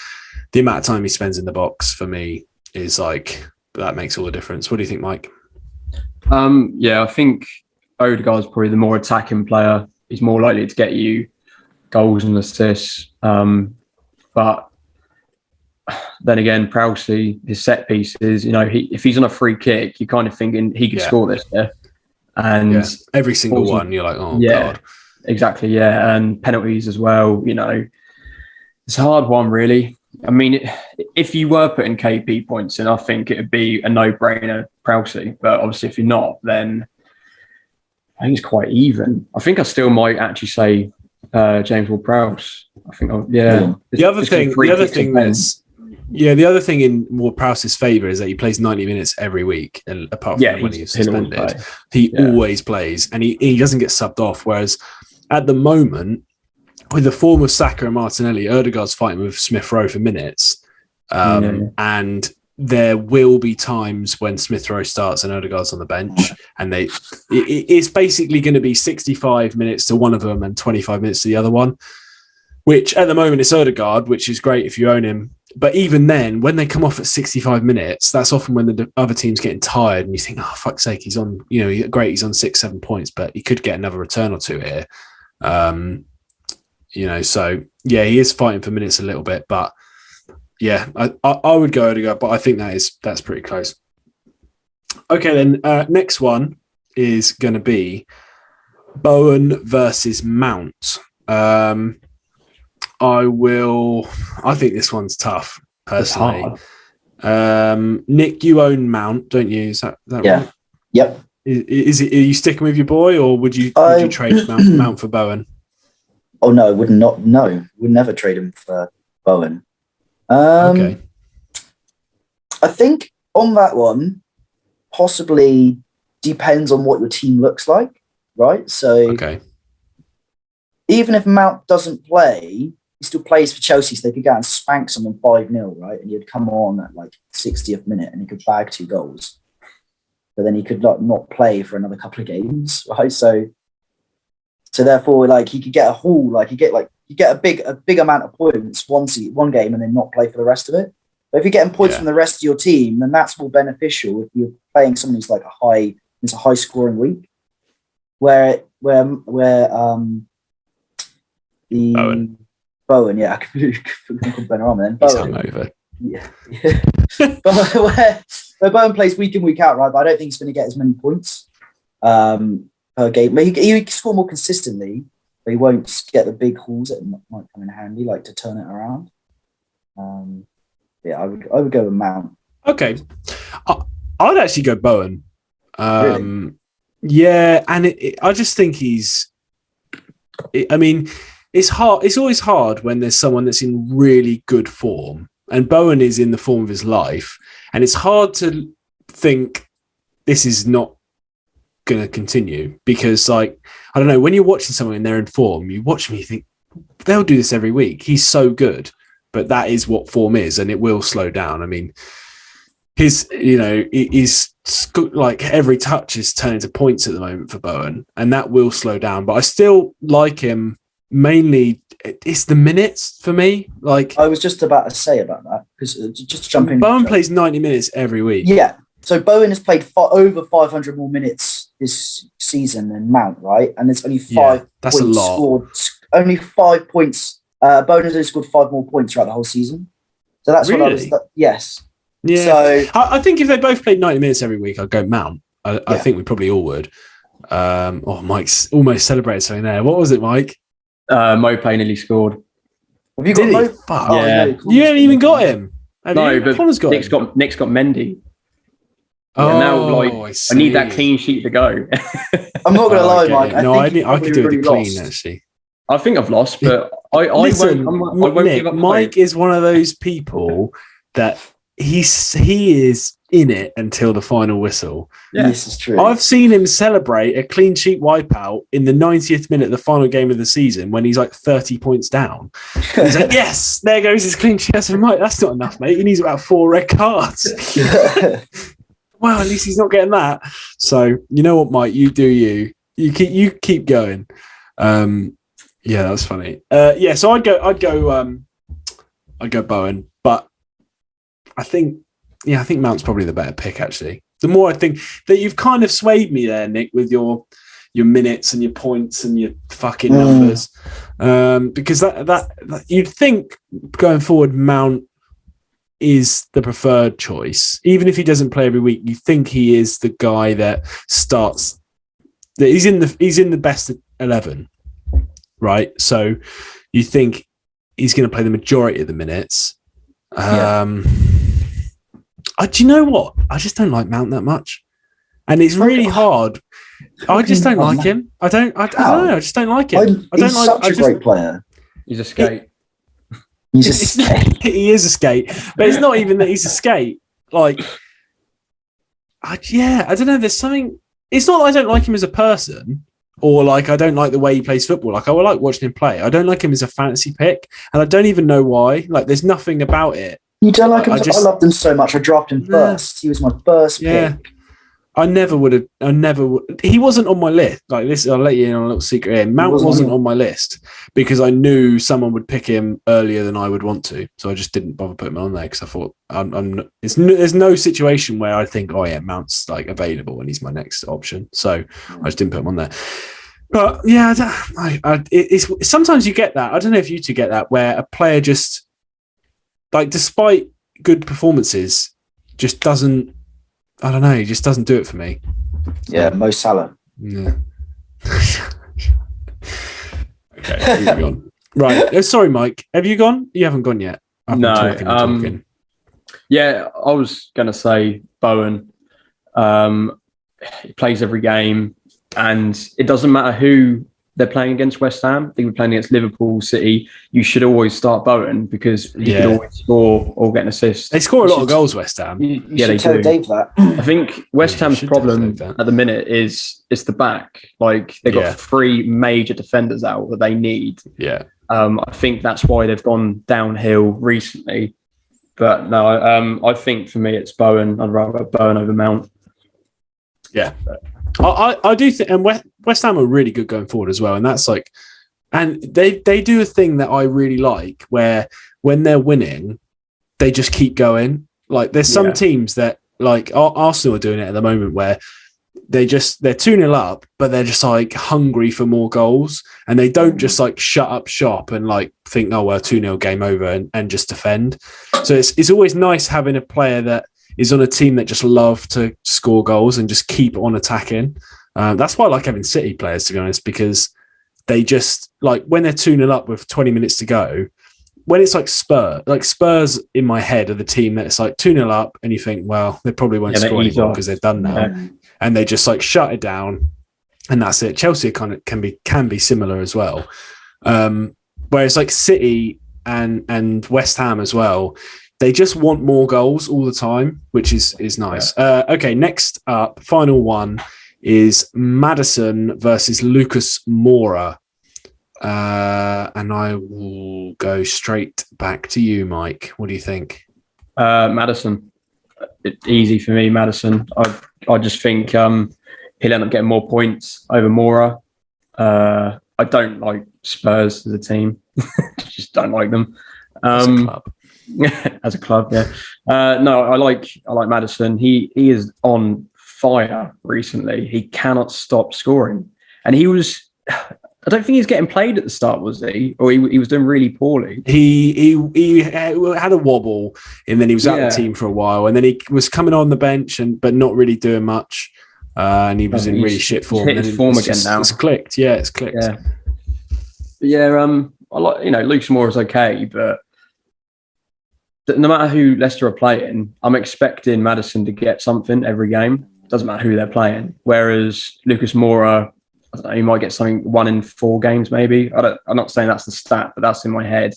the amount of time he spends in the box for me is like, that makes all the difference. What do you think, Mike? I think Odegaard's probably the more attacking player. He's more likely to get you goals and assists. But then again, Prowse, his set pieces, if he's on a free kick, you're kind of thinking he could score this. And every single one, you're like, oh, God. Exactly, yeah. And penalties as well, it's a hard one, really. I mean, if you were putting KP points in, I think it would be a no-brainer, Prowse. But obviously, if you're not, then I think it's quite even. I think I still might actually say James Ward-Prowse. I think, The other thing in Ward-Prowse's favour is that he plays 90 minutes every week, and apart from when he's suspended, he always plays, and he doesn't get subbed off. Whereas at the moment, with the form of Saka and Martinelli, Odegaard's fighting with Smith Rowe for minutes, and there will be times when Smith Rowe starts and Odegaard's on the bench, and it's basically going to be 65 minutes to one of them and 25 minutes to the other one. Which at the moment it's Odegaard, which is great if you own him. But even then, when they come off at 65 minutes, that's often when the other team's getting tired, and you think, oh, fuck's sake, he's on, great, he's on 6-7 points, but he could get another return or two here. So he is fighting for minutes a little bit, but I would go Odegaard, but I think that's pretty close. Okay, then next one is going to be Bowen versus Mount. I think this one's tough, personally. Nick, you own Mount, don't you? Is that right? Yep. Are you sticking with your boy, or would you trade Mount for Bowen? Oh no, would never trade him for Bowen. Okay. I think on that one, possibly depends on what your team looks like, right? So even if Mount doesn't play, he still plays for Chelsea, so they could go and spank someone 5-0, right? And he'd come on at like 60th minute and he could bag 2 goals. But then he could not play for another couple of games, right? So So therefore, like he could get a haul, like you get a big amount of points one game and then not play for the rest of it. But if you're getting points from the rest of your team, then that's more beneficial if you're playing someone who's like it's a high scoring week. Where the Bowen, yeah, I could call Benrahma then. Bowen, over. Yeah. But where Bowen plays week in, week out, right? But I don't think he's going to get as many points per game. He can score more consistently, but he won't get the big hauls that might come in handy, like to turn it around. I would go with Mount. Okay, I'd actually go Bowen. Really? Yeah, and I just think I mean, it's hard. It's always hard when there's someone that's in really good form, and Bowen is in the form of his life, and it's hard to think this is not going to continue because, like, I don't know, when you're watching someone and they're in form, you watch them, you think they'll do this every week. He's so good, but that is what form is, and it will slow down. I mean, his like every touch is turning to points at the moment for Bowen, and that will slow down. But I still like him. Mainly, it's the minutes for me. Like I was just about to say about that because just to jump in. Bowen plays 90 minutes every week. Yeah, so Bowen has played over 500 more minutes this season than Mount, right? And there's only 5 that's points a lot. scored. Only 5 points. Bowen has only scored 5 more points throughout the whole season. So that's really? what I was. Yes. Yeah. So I think if they both played 90 minutes every week, I'd go Mount. I think we probably all would. Mike's almost celebrated something there. What was it, Mike? Moplay nearly scored. Have you got Mo? Fuck. Oh, Yeah. no, You haven't even got him. No, but Connor's got Nick's him. Nick's got Mendy. Oh, And now, I need that clean sheet to go. I'm not going to lie, okay. Mike. I could do with the clean, lost. actually. I think I've lost, but I Listen, won't Nick, give up. Mike is one of those people that he is in it until the final whistle. Yeah. This is true. I've seen him celebrate a clean sheet wipeout in the 90th minute of the final game of the season when he's like 30 points down. He's like, yes, there goes his clean sheet. I said, Mike, that's not enough, mate. He needs about 4 red cards. Well, at least he's not getting that. So you know what, Mike, you do you. You keep going. Yeah, that's funny. So I'd go Bowen, but I think Mount's probably the better pick, actually. The more I think that you've kind of swayed me there, Nick, with your minutes and your points and your fucking numbers. Because that you'd think going forward, Mount is the preferred choice. Even if he doesn't play every week, you think he is the guy that starts. That he's in the best 11, right? So you think he's going to play the majority of the minutes. Do you know what? I just don't like Mount that much, and it's really hard. I just don't like him. I don't know. I just don't like him. He's such a great player. He's a skate. He's a skate. He is a skate, but it's not even that he's a skate. Like, I don't know. There's something. It's not that I don't like him as a person, or like I don't like the way he plays football. Like I would like watching him play. I don't like him as a fantasy pick, and I don't even know why. Like, there's nothing about it. You don't like him? I loved him so much. I dropped him first. He was my first pick. I never would. He wasn't on my list. Like this, I'll let you in on a little secret here. Mount wasn't on my list because I knew someone would pick him earlier than I would want to. So I just didn't bother putting him on there because I thought there's no situation where I think, oh yeah, Mount's like available and he's my next option. So I just didn't put him on there. But yeah, it's sometimes you get that. I don't know if you two get that where a player just like, despite good performances, just doesn't. I don't know. He just doesn't do it for me. Yeah, Mo Salah. Yeah. Okay, moving on. Right. Sorry, Mike. Have you gone? You haven't gone yet. I've been talking. Yeah, I was going to say Bowen. He plays every game, and it doesn't matter who they're playing against. West Ham, they were playing against Liverpool, City. You should always start Bowen because he can always score or get an assist. They score a lot of goals, West Ham. Yeah, they tell do. Dave that. I think West Ham's problem at the minute is the back. Like they've got 3 major defenders out that they need. Yeah. I think that's why they've gone downhill recently. But no, I think for me it's Bowen. I'd rather Bowen over Mount. Yeah. I do think, and West Ham are really good going forward as well, and that's like, and they do a thing that I really like, where when they're winning, they just keep going. Like there's some teams that, like Arsenal are doing it at the moment, where they're 2-0 up, but they're just like hungry for more goals, and they don't just like shut up shop and like think, oh well, 2-0 game over, and just defend. So it's always nice having a player that is on a team that just love to score goals and just keep on attacking. That's why I like having City players, to be honest, because they just, like, when they're 2-0 up with 20 minutes to go, when it's like Spurs in my head are the team that it's like 2-0 up and you think, well, they probably won't score anymore because they're done now. Yeah. And they just like shut it down and that's it. Chelsea kind of can be similar as well. Whereas like City and West Ham as well, they just want more goals all the time, which is nice. Yeah. Okay, next up, final one is Maddison versus Lucas Moura. And I will go straight back to you, Mike. What do you think? Maddison. Easy for me, Maddison. I just think he'll end up getting more points over Moura. I don't like Spurs as a team. Just don't like them. As a club. As a club, yeah. No, I like Maddison. He is on fire recently. He cannot stop scoring. And he was, I don't think he was getting played at the start, was he? Or he was doing really poorly. He had a wobble, and then he was out of the team for a while, and then he was coming on the bench but not really doing much. And he was in really shit form. Hit his form again now. It's clicked. Yeah, it's clicked. Yeah. But yeah, I like, Lucas Moura is okay, but no matter who Leicester are playing, I'm expecting Maddison to get something every game. Doesn't matter who they're playing. Whereas Lucas Moura, I don't know, he might get something 1 in 4 games, maybe. I'm not saying that's the stat, but that's in my head.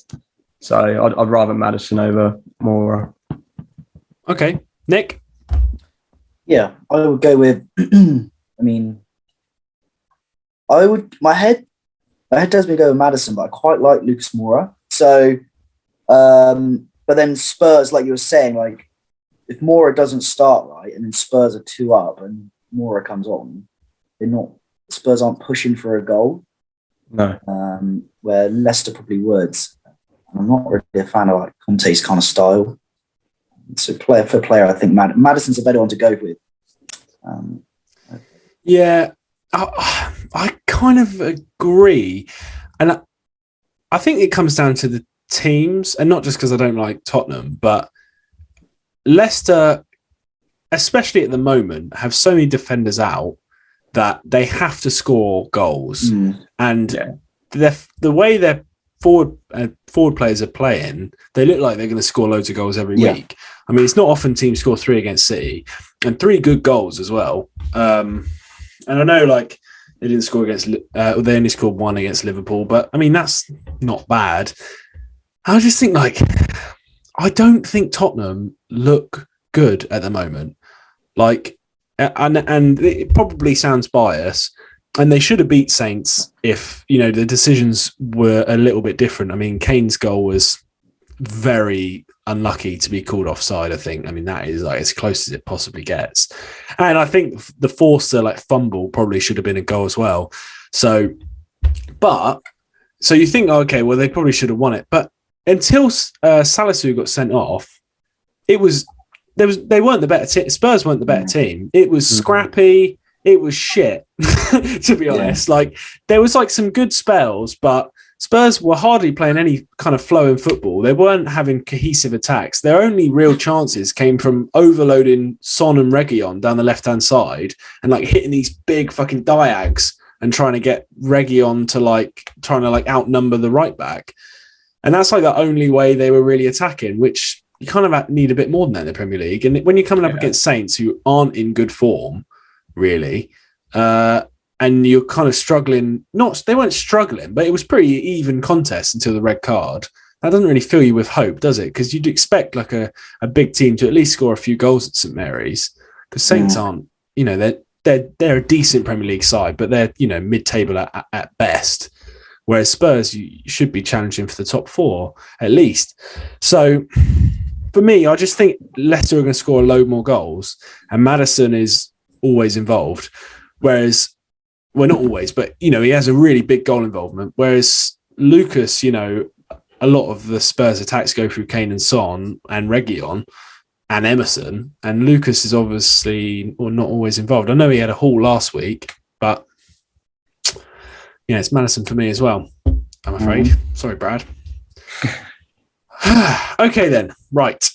So I'd rather Maddison over Moura. Okay, Nick. Yeah, I would go with. My head does me go with Maddison, but I quite like Lucas Moura. So, but then Spurs, like you were saying, like if Moura doesn't start right, and then Spurs are 2 up, and Moura comes on, Spurs aren't pushing for a goal. No. Where Leicester probably would. I'm not really a fan of like Conte's kind of style. So player for player, I think Maddison's a better one to go with. Yeah, I kind of agree. And I think it comes down to the teams, and not just because I don't like Tottenham, but Leicester, especially at the moment, have so many defenders out that they have to score goals. And the way their forward players are playing, they look like they're going to score loads of goals every week. I mean, it's not often teams score 3 against City, and 3 good goals as well. And I know, like, they didn't score against, they only scored 1 against Liverpool, but I mean, that's not bad. I just think, like, I don't think Tottenham look good at the moment. Like, and it probably sounds biased, and they should have beat Saints if, the decisions were a little bit different. I mean, Kane's goal was very unlucky to be called offside, I think. I mean, that is like as close as it possibly gets. And I think the Forster fumble probably should have been a goal as well. So you think, okay, well, they probably should have won it. But until Salisu got sent off, they weren't the better team. Spurs weren't the better team. It was scrappy. It was shit, to be honest. Like, there was like some good spells, but Spurs were hardly playing any kind of flow in football. They weren't having cohesive attacks. Their only real chances came from overloading Son and Reguilon down the left-hand side and like hitting these big fucking diags and trying to get Reguilon to outnumber the right back. And that's like the only way they were really attacking, which you kind of need a bit more than that in the Premier League. And when you're coming up against Saints, who aren't in good form, really, and you're kind of struggling. They weren't struggling, but it was pretty even contest until the red card. That doesn't really fill you with hope, does it? Because you'd expect like a big team to at least score a few goals at St Mary's. Because Saints aren't, they're a decent Premier League side, but they're mid-table at best. Whereas Spurs, you should be challenging for the top 4 at least. So for me, I just think Leicester are going to score a load more goals, and Maddison is always involved. Whereas well, not always, but, he has a really big goal involvement. Whereas Lucas, a lot of the Spurs attacks go through Kane and Son and Reguilon and Emerson. And Lucas is obviously not always involved. I know he had a haul last week, but it's Maddison for me as well, I'm afraid. Sorry, Brad. Okay, then. Right.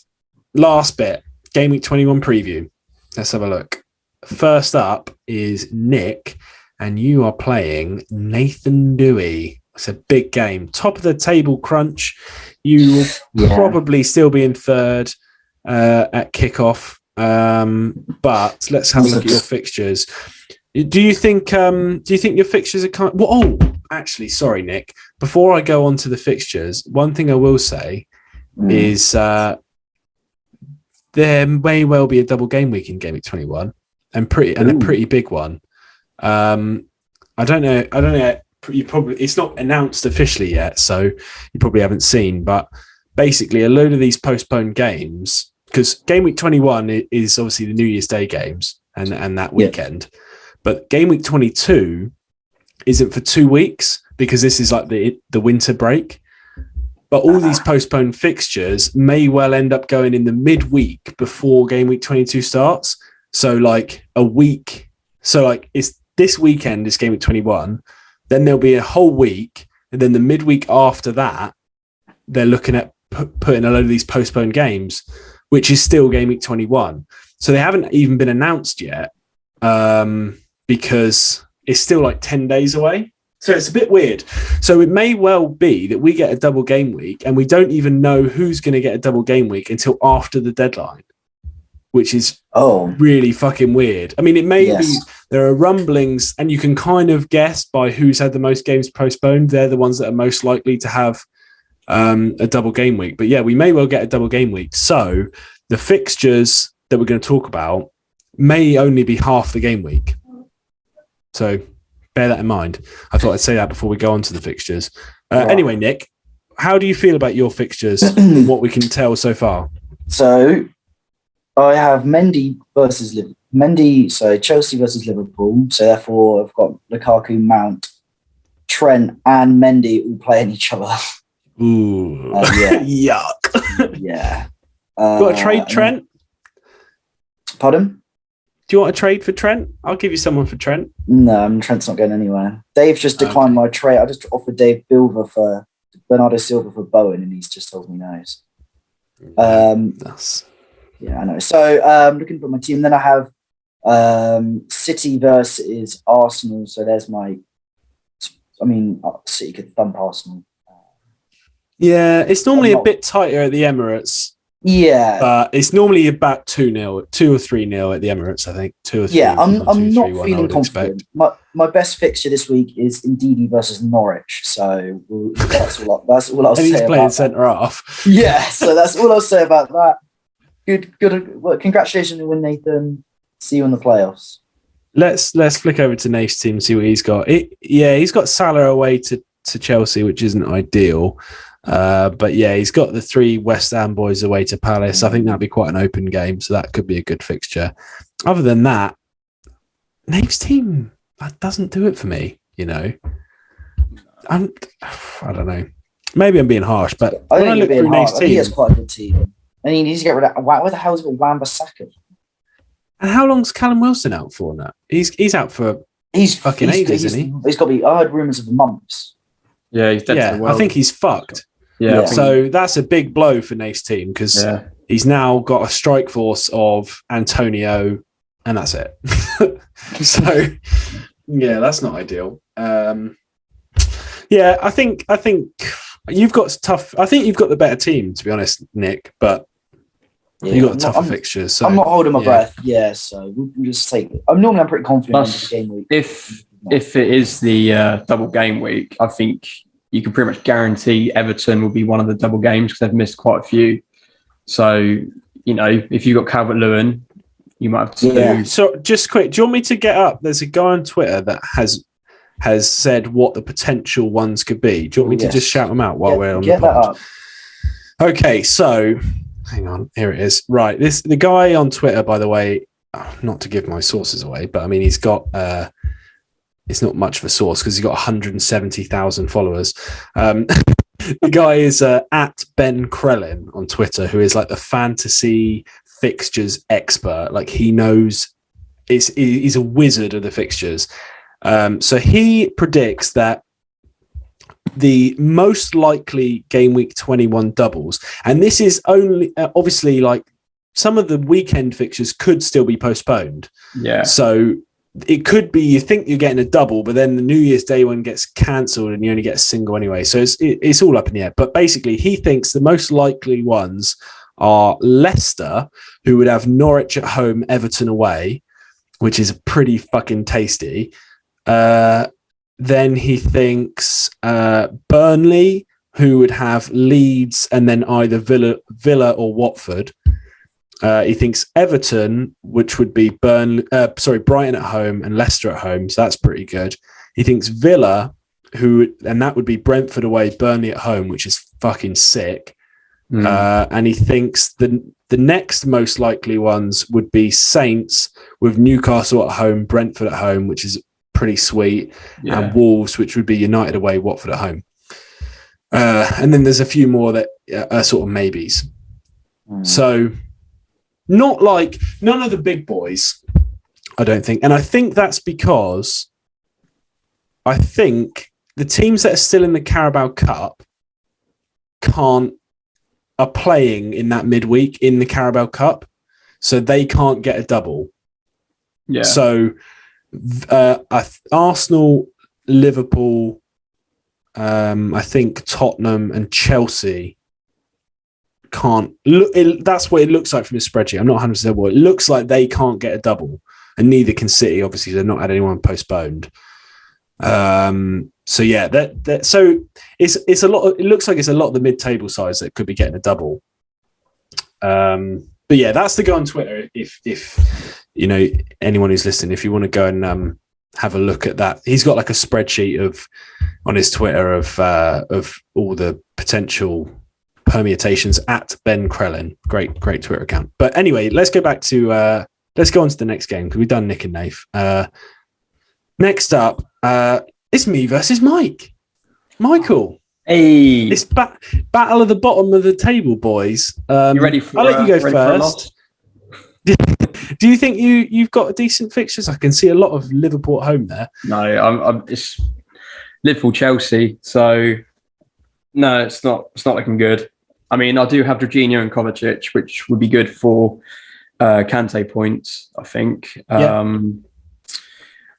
Last bit. Game Week 21 preview. Let's have a look. First up is Nick, and you are playing Nathan Dewey. It's a big game. Top of the table crunch. You will probably still be in third at kickoff. But let's have a look at your fixtures. Do you think your fixtures are kind of... Well, actually, sorry, Nick. Before I go on to the fixtures, one thing I will say is there may well be a double game week in Game Week 21, and a pretty big one. I don't know. It's not announced officially yet, so you probably haven't seen. But basically, a load of these postponed games, because Game Week 21 is obviously the New Year's Day games and that weekend. But Game Week 22 isn't for 2 weeks because this is like the winter break. But all these postponed fixtures may well end up going in the midweek before Game Week 22 starts. So like a week. So like it's this weekend is Game Week 21. Then there'll be a whole week. And then the midweek after that, they're looking at putting a load of these postponed games, which is still Game Week 21. So they haven't even been announced yet. Because it's still like 10 days away. So it's a bit weird. So it may well be that we get a double game week and we don't even know who's going to get a double game week until after the deadline, which is really fucking weird. I mean, it may be there are rumblings and you can kind of guess by who's had the most games postponed. They're the ones that are most likely to have a double game week. But yeah, we may well get a double game week. So the fixtures that we're going to talk about may only be half the game week. So bear that in mind. I thought I'd say that before we go on to the fixtures. Anyway, Nick, how do you feel about your fixtures and what we can tell so far? So I have Mendy versus Liverpool. Chelsea versus Liverpool. So therefore I've got Lukaku, Mount, Trent and Mendy all playing each other. Ooh. Yuck. Yeah. Got to trade Trent? Pardon? Do you want a trade for Trent? I'll give you someone for Trent. No, Trent's not going anywhere. Dave just declined my trade. I just offered Dave Bilver for Bernardo Silva for Bowen, and he's just told me no. Yeah, I know. So looking for my team, then I have City versus Arsenal. So there's City could thump Arsenal. Yeah, it's normally a bit tighter at the Emirates. Yeah, but it's normally about 2-0, 2 or 3-0 at the Emirates. I think 2 or 3. Yeah, I'm not feeling confident. My best fixture this week is Ndidi versus Norwich. So that's all I'll say. And he's playing centre half. Yeah, so that's all I'll say about that. Good. Well, congratulations to win, Nathan. See you in the playoffs. Let's flick over to Nate's team and see what he's got. He's got Salah away to Chelsea, which isn't ideal. But yeah, he's got the 3 West Ham boys away to Palace. I think that'd be quite an open game, so that could be a good fixture. Other than that, Nate's team, that doesn't do it for me, I don't know. Maybe I'm being harsh, but when I look through Nate's team, he has quite a good team. I mean, he needs to get rid of... Where the hell's got Wan-Bissaka? And how long's Callum Wilson out for now? He's out for fucking ages, isn't he? He's got to be... I heard rumours of months. Yeah, he's dead to the world. I think he's fucked. Yeah. So that's a big blow for Nate's team because he's now got a strike force of Antonio, and that's it. So yeah, that's not ideal. Yeah, I think you've got tough. I think you've got the better team, to be honest, Nick. But you've got tougher fixtures. So I'm not holding my breath. Yeah, so we'll just take it. I'm pretty confident in the game week. If it is the double game week, I think you can pretty much guarantee Everton will be one of the double games because they've missed quite a few. So, if you've got Calvert-Lewin, you might have to do... So, just quick, do you want me to get up? There's a guy on Twitter that has said what the potential ones could be. Do you want me to just shout them out while we're on the pod? Okay, so, hang on, here it is. Right, the guy on Twitter, by the way, not to give my sources away, but I mean, he's got... it's not much of a source because he's got 170,000 followers. The guy is at Ben Krellin on Twitter, who is like the fantasy fixtures expert. Like he knows, he's a wizard of the fixtures. So he predicts that the most likely game week 21 doubles, and this is only obviously like some of the weekend fixtures could still be postponed. Yeah. So it could be you think you're getting a double, but then the New Year's Day one gets cancelled and you only get a single anyway. So it's all up in the air. But basically, he thinks the most likely ones are Leicester, who would have Norwich at home, Everton away, which is pretty fucking tasty. Then he thinks Burnley, who would have Leeds and then either Villa or Watford. He thinks Everton, which would be Brighton at home and Leicester at home. So that's pretty good. He thinks Villa, and that would be Brentford away, Burnley at home, which is fucking sick. And he thinks the next most likely ones would be Saints with Newcastle at home, Brentford at home, which is pretty sweet. Yeah. And Wolves, which would be United away, Watford at home. And then there's a few more that are sort of maybes. So not like none of the big boys, I don't think. And I think that's because I think the teams that are still in the Carabao Cup are playing in that midweek in the Carabao Cup, so they can't get a double. Yeah. So Arsenal, Liverpool, I think Tottenham and Chelsea can't look. That's what it looks like from the spreadsheet. I'm not 100% what it looks like. They can't get a double, and neither can City. Obviously, they've not had anyone postponed. So yeah, so it's a lot. It looks like it's a lot of the mid-table sides that could be getting a double. But yeah, that's the guy on Twitter. If you know anyone who's listening, if you want to go and have a look at that, he's got like a spreadsheet on his Twitter of all the potential permutations at Ben Krellin. Great Twitter account. But anyway, let's go back to let's go on to the next game because we've done Nick and Nath. Next up, it's me versus Mike. Michael. Hey. It's battle of the bottom of the table, boys. You ready for? I'll let you go first. Do you think you've got decent fixtures? I can see a lot of Liverpool at home there. No, it's Liverpool, Chelsea. So no, it's not looking good. I mean, I do have Jorginho and Kovacic, which would be good for Kante points, I think. Yeah.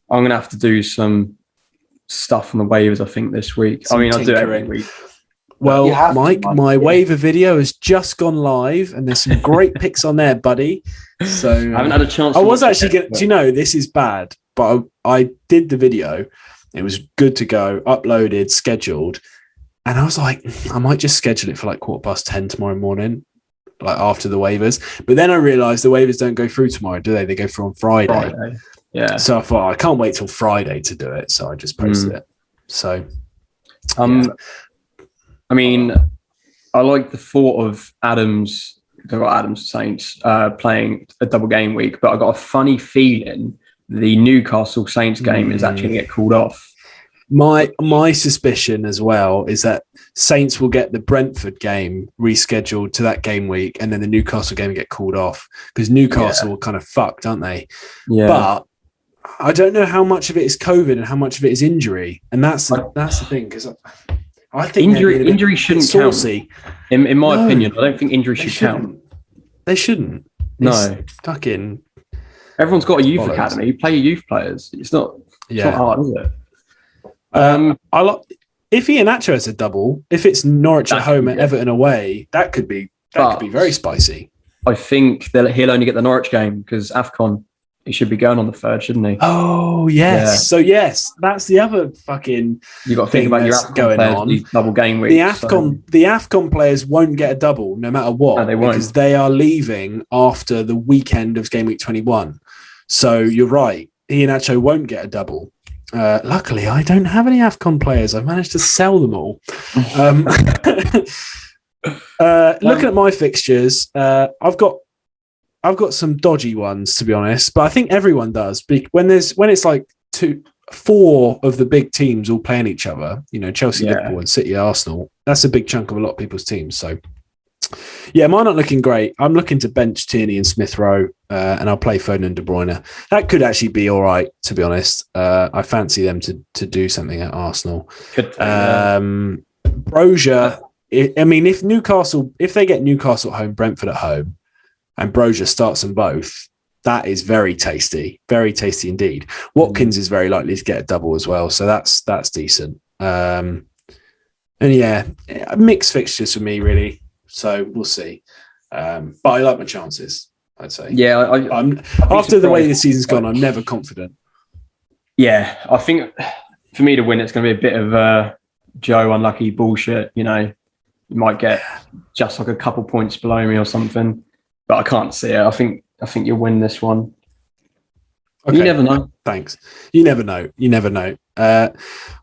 I'm going to have to do some stuff on the waivers, I think, this week. I mean, I'll do it every week. Well, Mike, my waiver video has just gone live and there's some great picks on there, buddy. So I haven't had a chance. I was actually going to, you know, this is bad, but I did the video. It was good to go, uploaded, scheduled. And I was like, I might just schedule it for like 10:15 tomorrow morning, like after the waivers. But then I realized the waivers don't go through tomorrow, do they? They go through on Friday. Yeah. So I thought I can't wait till Friday to do it. So I just posted it. So, yeah. I mean, I like the thought of Adams. I've got Adams Saints playing a double game week, but I got a funny feeling the Newcastle Saints game is actually going to get called off. My suspicion as well is that Saints will get the Brentford game rescheduled to that game week, and then the Newcastle game will get called off because Newcastle are kind of fucked, aren't they? Yeah. But I don't know how much of it is COVID and how much of it is injury, and that's the thing because I think injury shouldn't count. In my opinion, I don't think injury should count. They shouldn't. No, fucking. Everyone's got a youth academy. You play your youth players. It's not hard, is it? If Iheanacho has a double, if it's Norwich at home and Everton away, that could be very spicy. I think he'll only get the Norwich game because AFCON, he should be going on the 3rd, shouldn't he? Oh yes. Yeah. So yes, that's the other fucking. You got to think about your AFCON going on. Double game week. The AFCON players won't get a double no matter what. No, they won't because they are leaving after the weekend of game week 21. So you're right. Iheanacho won't get a double. Luckily, I don't have any AFCON players. I've managed to sell them all. Looking at my fixtures, I've got some dodgy ones, to be honest. But I think everyone does. When it's like 4 of the big teams all playing each other, Chelsea, Yeah. Liverpool and City, Arsenal, that's a big chunk of a lot of people's teams. So, yeah, mine not looking great. I'm looking to bench Tierney and Smith Rowe, and I'll play Foden and De Bruyne. That could actually be all right, to be honest. I fancy them to do something at Arsenal. Brozier, if they get Newcastle at home, Brentford at home, and Brozier starts them both, that is very tasty indeed. Watkins is very likely to get a double as well, so that's decent. And yeah, mixed fixtures for me really. So we'll see. But I like my chances, I'd say. Yeah, I'm after the way the season's gone, I'm never confident. Yeah, I think for me to win, it's going to be a bit of Joe unlucky bullshit. You might get just like a couple points below me or something, but I can't see it. I think you'll win this one. Okay. You never know. Thanks. You never know.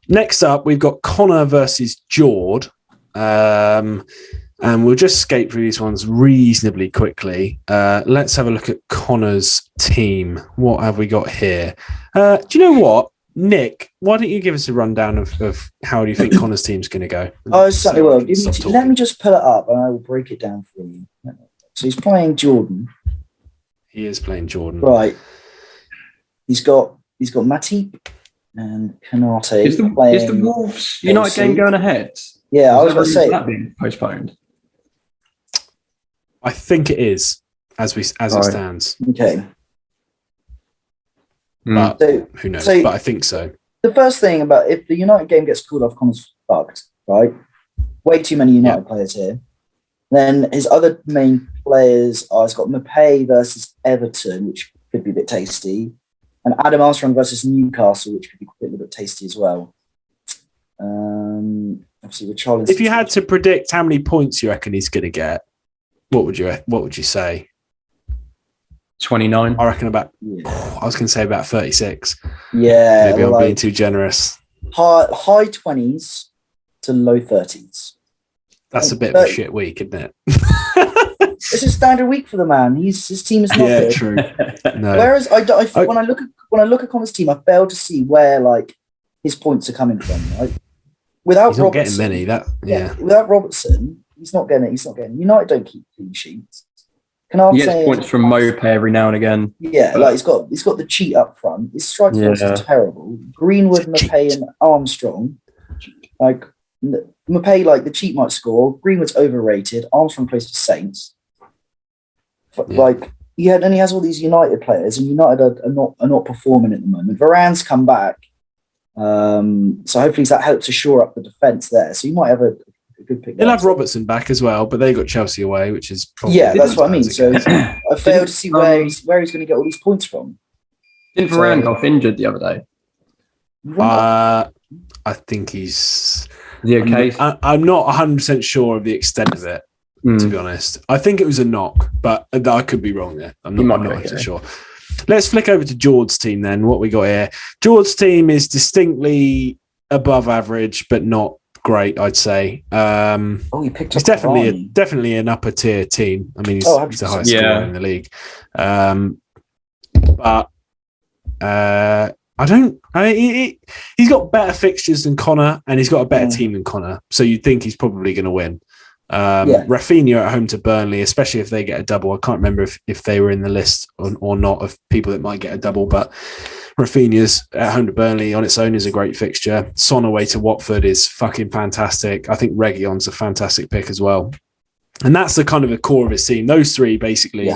Next up, we've got Connor versus Jord. And we'll just skate through these ones reasonably quickly. Let's have a look at Connor's team. What have we got here? Do you know what? Nick, why don't you give us a rundown of how do you think Connor's team's going to go? Oh, certainly will. Let me just pull it up and I will break it down for you. So he's playing Jordan. He is playing Jordan. Right. He's got Matip and Canate. Is the Wolves United game going ahead? Yeah, I was going to say that being postponed. I think it is as it stands. Okay. But who knows? But I think so. The first thing about if the United game gets called off, Connor's fucked, right? Way too many United players here. Then his other main players are he's got Mbappé versus Everton, which could be a bit tasty, and Adam Armstrong versus Newcastle, which could be a little bit tasty as well. Obviously, with Charlie. If you had to predict how many points you reckon he's going to get, what would you say? 29. I reckon about. I was going to say about 36. Yeah, maybe I'm being too generous. High 20s to low 30s. That's a bit of a shit week, isn't it? It's a standard week for the man. His team is not good. Yeah, true. No. Whereas when I look at Connor's team, I fail to see where his points are coming from. Right? Without he's not Robertson, getting many. Without Robertson, he's not getting. United don't keep clean sheets. He gets points from Mope every now and again. Yeah, he's got the cheat up front. His strike force is terrible. Greenwood, Mbappé, and Armstrong. Mbappé, the cheat might score. Greenwood's overrated. Armstrong plays for Saints. He has all these United players, and United are not performing at the moment. Varane's come back, so hopefully that helps to shore up the defence there. So you might have a good pick. He'll have Robertson back as well, but they got Chelsea away, which is that's what I mean. So I failed to see where he's going to get all these points from. Didn't Varane got injured the other day? I think he's. Is he okay? I'm not 100% sure of the extent of it, to be honest. I think it was a knock, but I could be wrong there. I'm not 100% sure. Let's flick over to George's team then. What we got here? George's team is distinctly above average, but not great, I'd say. He picked up. He's definitely an upper tier team. I mean, he's the highest scorer in the league. But he's got better fixtures than Connor, and he's got a better team than Connor. So you'd think he's probably going to win. Rafinha at home to Burnley, especially if they get a double. I can't remember if they were in the list or not of people that might get a double, but Rafinha's at home to Burnley on its own is a great fixture. Son away to Watford is fucking fantastic. I think Reguilon's a fantastic pick as well. And that's the kind of the core of his team. Those three basically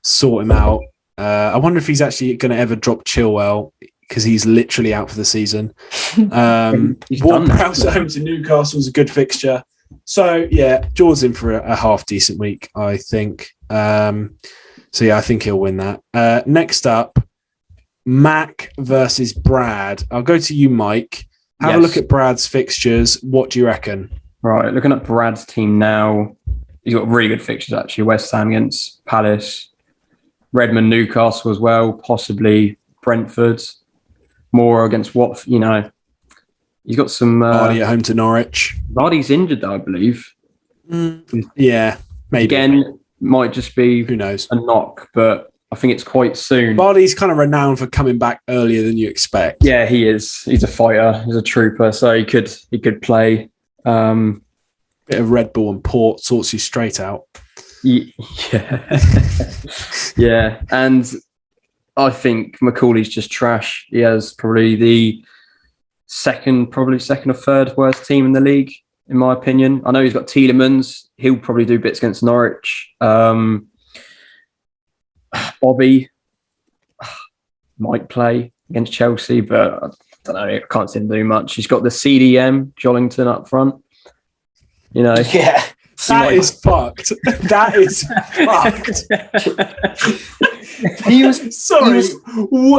sort him out. I wonder if he's actually going to ever drop Chilwell, because he's literally out for the season. Ward-Prowse at home to Newcastle is a good fixture. So, George's in for a half decent week, I think. I think he'll win that. Next up, Mac versus Brad. I'll go to you, Mike. Have a look at Brad's fixtures. What do you reckon? Right, looking at Brad's team now, he's got really good fixtures, actually. West Ham against Palace, Redmond, Newcastle as well, possibly Brentford, Moore against Watford, He's got some... Vardy at home to Norwich. Vardy's injured, though, I believe. Yeah, maybe. Again, might just be who knows a knock, but I think it's quite soon. Vardy's kind of renowned for coming back earlier than you expect. Yeah, he is. He's a fighter. He's a trooper. So he could play. Bit of Red Bull and port sorts you straight out. Yeah. Yeah. And I think Macaulay's just trash. He has probably the second or third worst team in the league, in my opinion. I know he's got Tielemans. He'll probably do bits against Norwich. Bobby might play against Chelsea, but I don't know. I can't see him do much. He's got the CDM, Jollington up front. You know, Yeah. That is fucked. That is fucked. He was Sorry.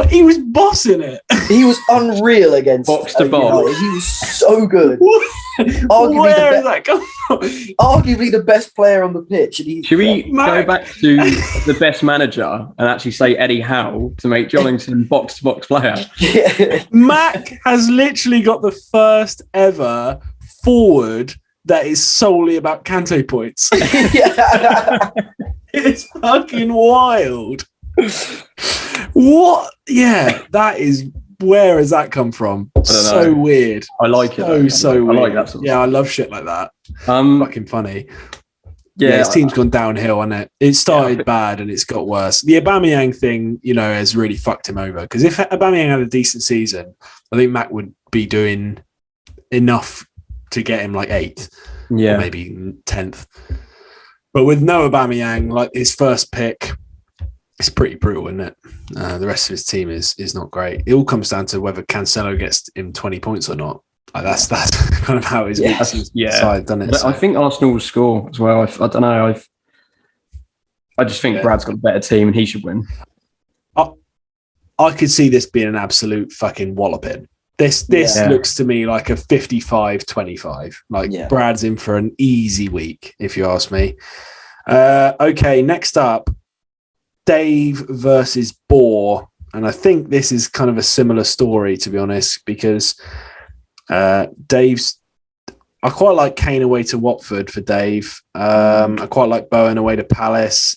He was bossing it. he was unreal against Box to box. United. He was so good. Where is that coming from? Arguably the best player on the pitch. And Should we go back to the best manager and actually say Eddie Howe to make Jollington box-to-box player? Yeah. Mac has literally got the first ever forward that is solely about Kante points. Yeah. It's fucking wild. What? Yeah, that is. Where has that come from? So weird. I like it. So I weird. like that sort of I love shit like that. stuff. Fucking funny. Yeah, his team's gone downhill, hasn't it? It started bad and it's got worse. The Aubameyang thing, has really fucked him over. Because if Aubameyang had a decent season, I think Mac would be doing enough to get him like 8th, or maybe 10th. But with no Aubameyang, like his first pick, it's pretty brutal, isn't it? The rest of his team is not great. It all comes down to whether Cancelo gets him 20 points or not. Like that's kind of how his side done it. But I think Arsenal will score as well. I don't know. I just think Brad's got a better team and he should win. I could see this being an absolute fucking walloping. This looks to me like a 55-25. Like Brad's in for an easy week, if you ask me. Okay, next up, Dave versus Boar. And I think this is kind of a similar story, to be honest, because I quite like Kane away to Watford for Dave. I quite like Bowen away to Palace.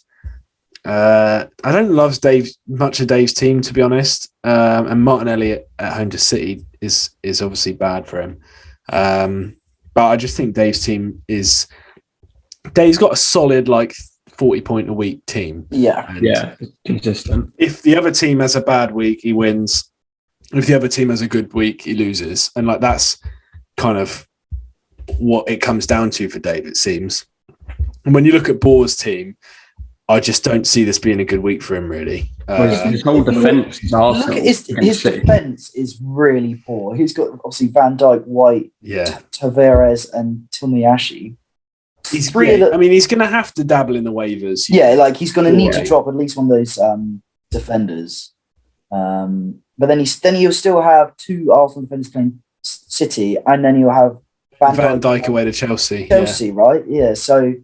I don't love much of Dave's team, to be honest. And Martinelli at home to City is obviously bad for him. But I just think Dave's team Dave's got a solid 40 point a week team. Yeah. Consistent. If the other team has a bad week, he wins. If the other team has a good week, he loses. And that's kind of what it comes down to for Dave, it seems. And when you look at Boar's team, I just don't see this being a good week for him, really. His whole defence is Arsenal. Look at his defence is really poor. He's got obviously Van Dijk, White, Tavares, and Tomiyasu. He's going to have to dabble in the waivers. Yeah, he's going to need to drop at least one of those defenders. But then he'll still have 2 Arsenal defenders playing City, and then he'll have Van Dijk away to Chelsea. Right? Yeah, so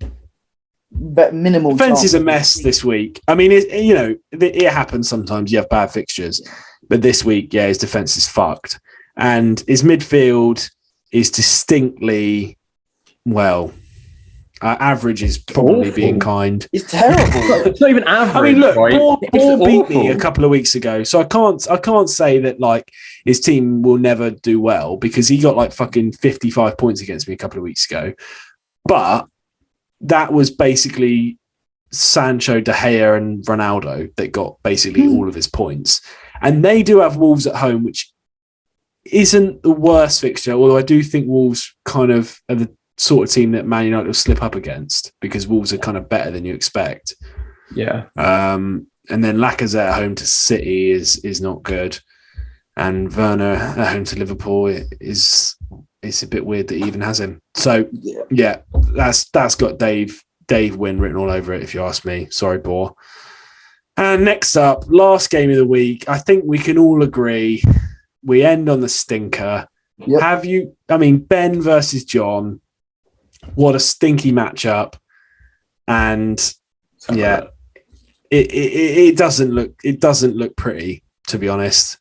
but minimal. Defense is a mess this week. I mean, it happens sometimes. You have bad fixtures, but this week, his defense is fucked, and his midfield is distinctly average is probably awful. Being kind. It's terrible. It's not even average. I mean, look, right? Boar beat me a couple of weeks ago, so I can't say that his team will never do well because he got fucking 55 points against me a couple of weeks ago. But that was basically Sancho, De Gea, and Ronaldo that got basically all of his points. And they do have Wolves at home, which isn't the worst fixture, although I do think Wolves kind of are the sort of team that Man United will slip up against because Wolves are kind of better than you expect. Yeah. And then Lacazette at home to City is not good. And Werner at home to Liverpool is a bit weird that he even has him. So that's got Dave win written all over it, if you ask me. Sorry, Boar. And next up, last game of the week. I think we can all agree we end on the stinker. Yep. Ben versus John. What a stinky matchup. And it doesn't look pretty, to be honest.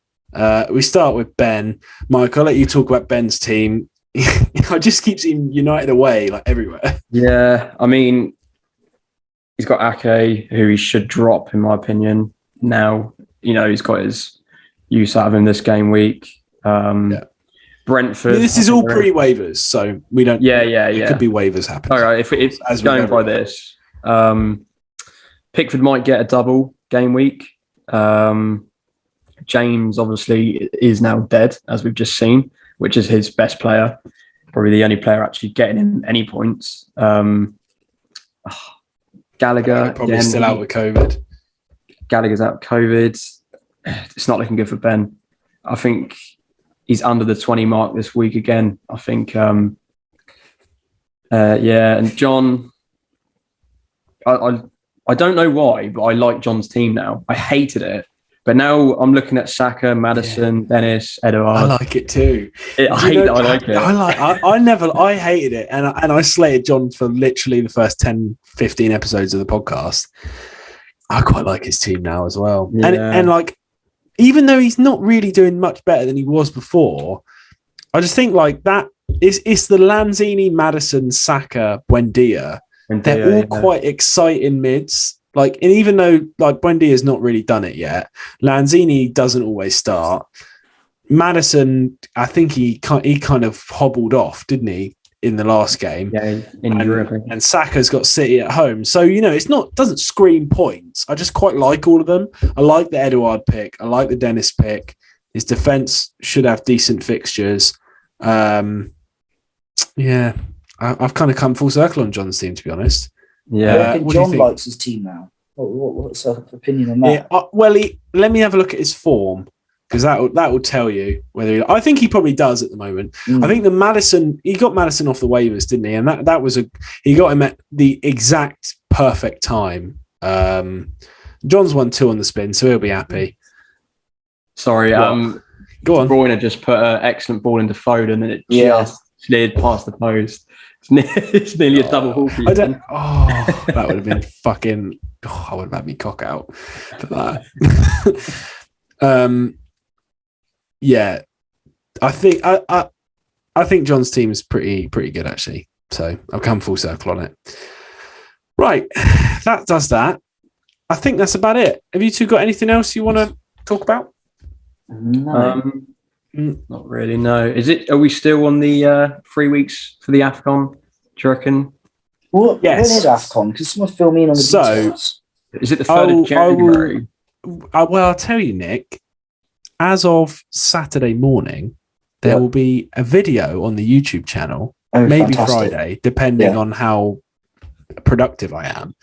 We start with Ben. Mike, I'll let you talk about Ben's team. I just keep seeing United away everywhere. Yeah, I mean, he's got Ake, who he should drop, in my opinion. now. He's got his use out of him this game week. Brentford. This is all pre-waivers, so we don't. Yeah. It could be waivers happening. All right, if it's going by this, Pickford might get a double game week. James obviously is now dead, as we've just seen, which is his best player. Probably the only player actually getting him any points. Gallagher probably still out with COVID. Gallagher's out with COVID. It's not looking good for Ben. I think he's under the 20 mark this week again. I think, and John, I don't know why, but I like John's team now. I hated it, but now I'm looking at Saka, Maddison, Dennis, Odegaard. I like it too. I like it. I hated it, and I slated John for literally the first 10, 15 episodes of the podcast. I quite like his team now as well, and like, even though he's not really doing much better than he was before, I just think like that it's the Lanzini, Maddison, Saka, Buendia. They're all quite exciting mids. Like, and even though like Buendia's not really done it yet, Lanzini doesn't always start. Madison, I think he kind of hobbled off, didn't he, in the last game? Yeah, injury. And Saka's got City at home, so doesn't scream points. I just quite like all of them. I like the Odegaard pick. I like the Dennis pick. His defense should have decent fixtures. I've kind of come full circle on John's team, to be honest. Yeah, John likes his team now. What's your opinion on that? Let me have a look at his form, because that will tell you whether I think he probably does at the moment. I think he got Maddison off the waivers, didn't he? And that was he got him at the exact perfect time. John's won 2 on the spin, so he'll be happy. Sorry, go on. Bruyne just put an excellent ball into Foden, and it just slid past the post. It's nearly a double haul. That would have been fucking. I would have had me cock out for that. I think John's team is pretty good actually. So I've come full circle on it. Right, that does that. I think that's about it. Have you two got anything else you want to talk about? No. Not really, no. Are we still on the 3 weeks for the AFCON, do you reckon? Yes. When is AFCON? Can someone fill me in on the details? Is it the 3rd of January? I'll tell you, Nick. As of Saturday morning, there will be a video on the YouTube channel, maybe fantastic. Friday, depending on how productive I am,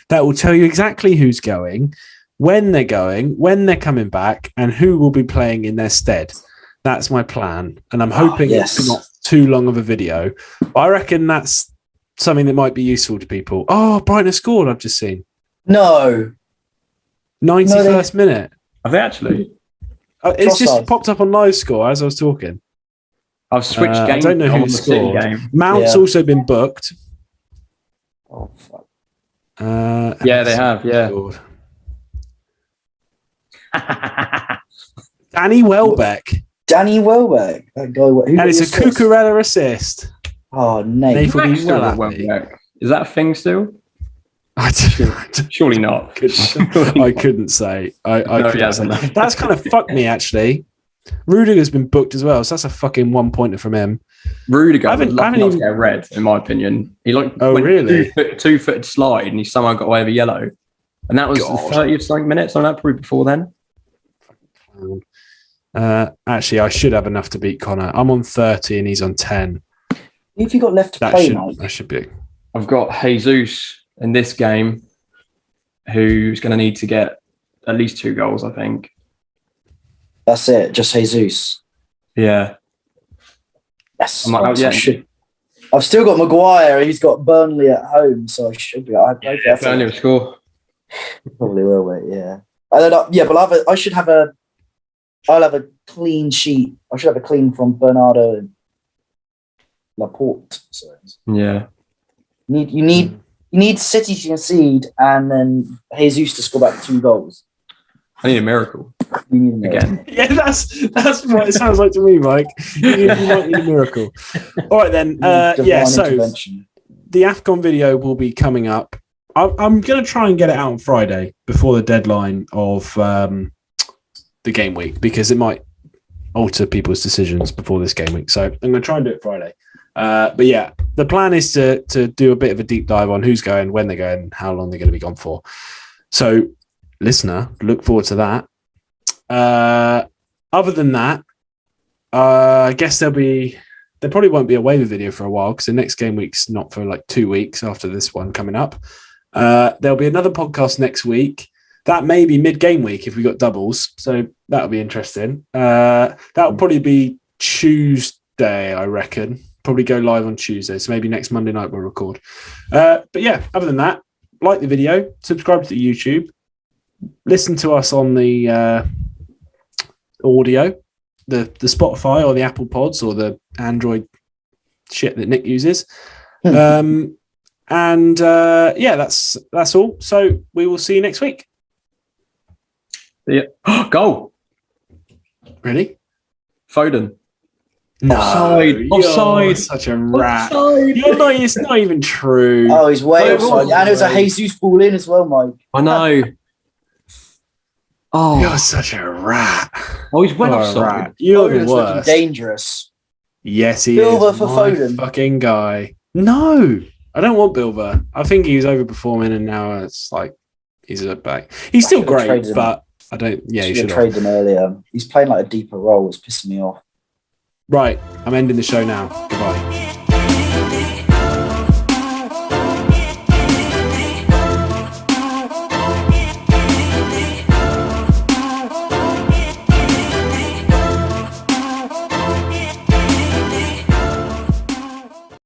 that will tell you exactly who's going, when they're going, when they're coming back, and who will be playing in their stead. That's my plan, and I'm hoping it's not too long of a video. But I reckon that's something that might be useful to people. Oh, Brighton have scored, I've just seen. No. 91st minute. Have they actually? It's just popped up on live score as I was talking. I've switched games. I don't know who scored. Mount's also been booked. Oh, fuck. They have, yeah. Danny Welbeck. That guy. And it's a Cucurella assist. Oh, Nate. Welbeck. Is that a thing still? Surely not. I couldn't say. Couldn't say. That's kind of fucked me, actually. Rudiger's been booked as well, so that's a fucking 1 pointer from him. Rudiger, I haven't even get red, in my opinion. He went really? 2-footed slide, and he somehow got away with yellow. And that was the 30th something minutes. On that, probably before then. Actually, I should have enough to beat Connor. I'm on 30 and he's on 10. Who have you got left to play, Mike? That should be. I've got Jesus in this game, who's going to need to get at least 2 goals, I think. That's it, just Jesus. Yeah. Yes. I've still got Maguire. He's got Burnley at home, so I should be. Burnley will score. Probably will, wait. Yeah. I don't know. Yeah, but I'll have a clean sheet. I should have a clean from Bernardo and Laporte. So yeah. You need City to concede and then Jesus to score back 2 goals. I need a miracle. You need a miracle. Again. Yeah, that's what it sounds like to me, Mike. You might need a miracle. All right then. So the AFCON video will be coming up I'm going to try and get it out on Friday before the deadline of the game week, because it might alter people's decisions before this game week. So I'm going to try and do it Friday. But yeah, the plan is to do a bit of a deep dive on who's going, when they're going, how long they're going to be gone for. So, listener, look forward to that. Other than that, I guess there probably won't be a waiver video for a while, because the next game week's not for like 2 weeks after this one coming up. There'll be another podcast next week. That may be mid-game week if we got doubles, so that'll be interesting. That'll probably be Tuesday, I reckon. Probably go live on Tuesday, so maybe next Monday night we'll record. But yeah, other than that, like the video, subscribe to the YouTube, listen to us on the audio, the Spotify or the Apple Pods or the Android shit that Nick uses. Yeah, that's all. So we will see you next week. Yeah. Goal. Really? Foden. No. Offside. You're such a rat. Offside. It's not even true. Oh, he's way Oh, offside. And it was a Jesus ball in as well, Mike. I know. Oh, You're such a rat. oh, he's well You're a offside. rat. You're the Foden's looking worst. dangerous. Yes, he Bilva is. for My Foden. fucking guy. No, I don't want Bilva. I think he was overperforming, and now it's like he's a back. He's still should've great, traded him. but I don't. Yeah, you Should should have traded him earlier. He's playing like a deeper role. It's pissing me off. Right, I'm ending the show now. Goodbye.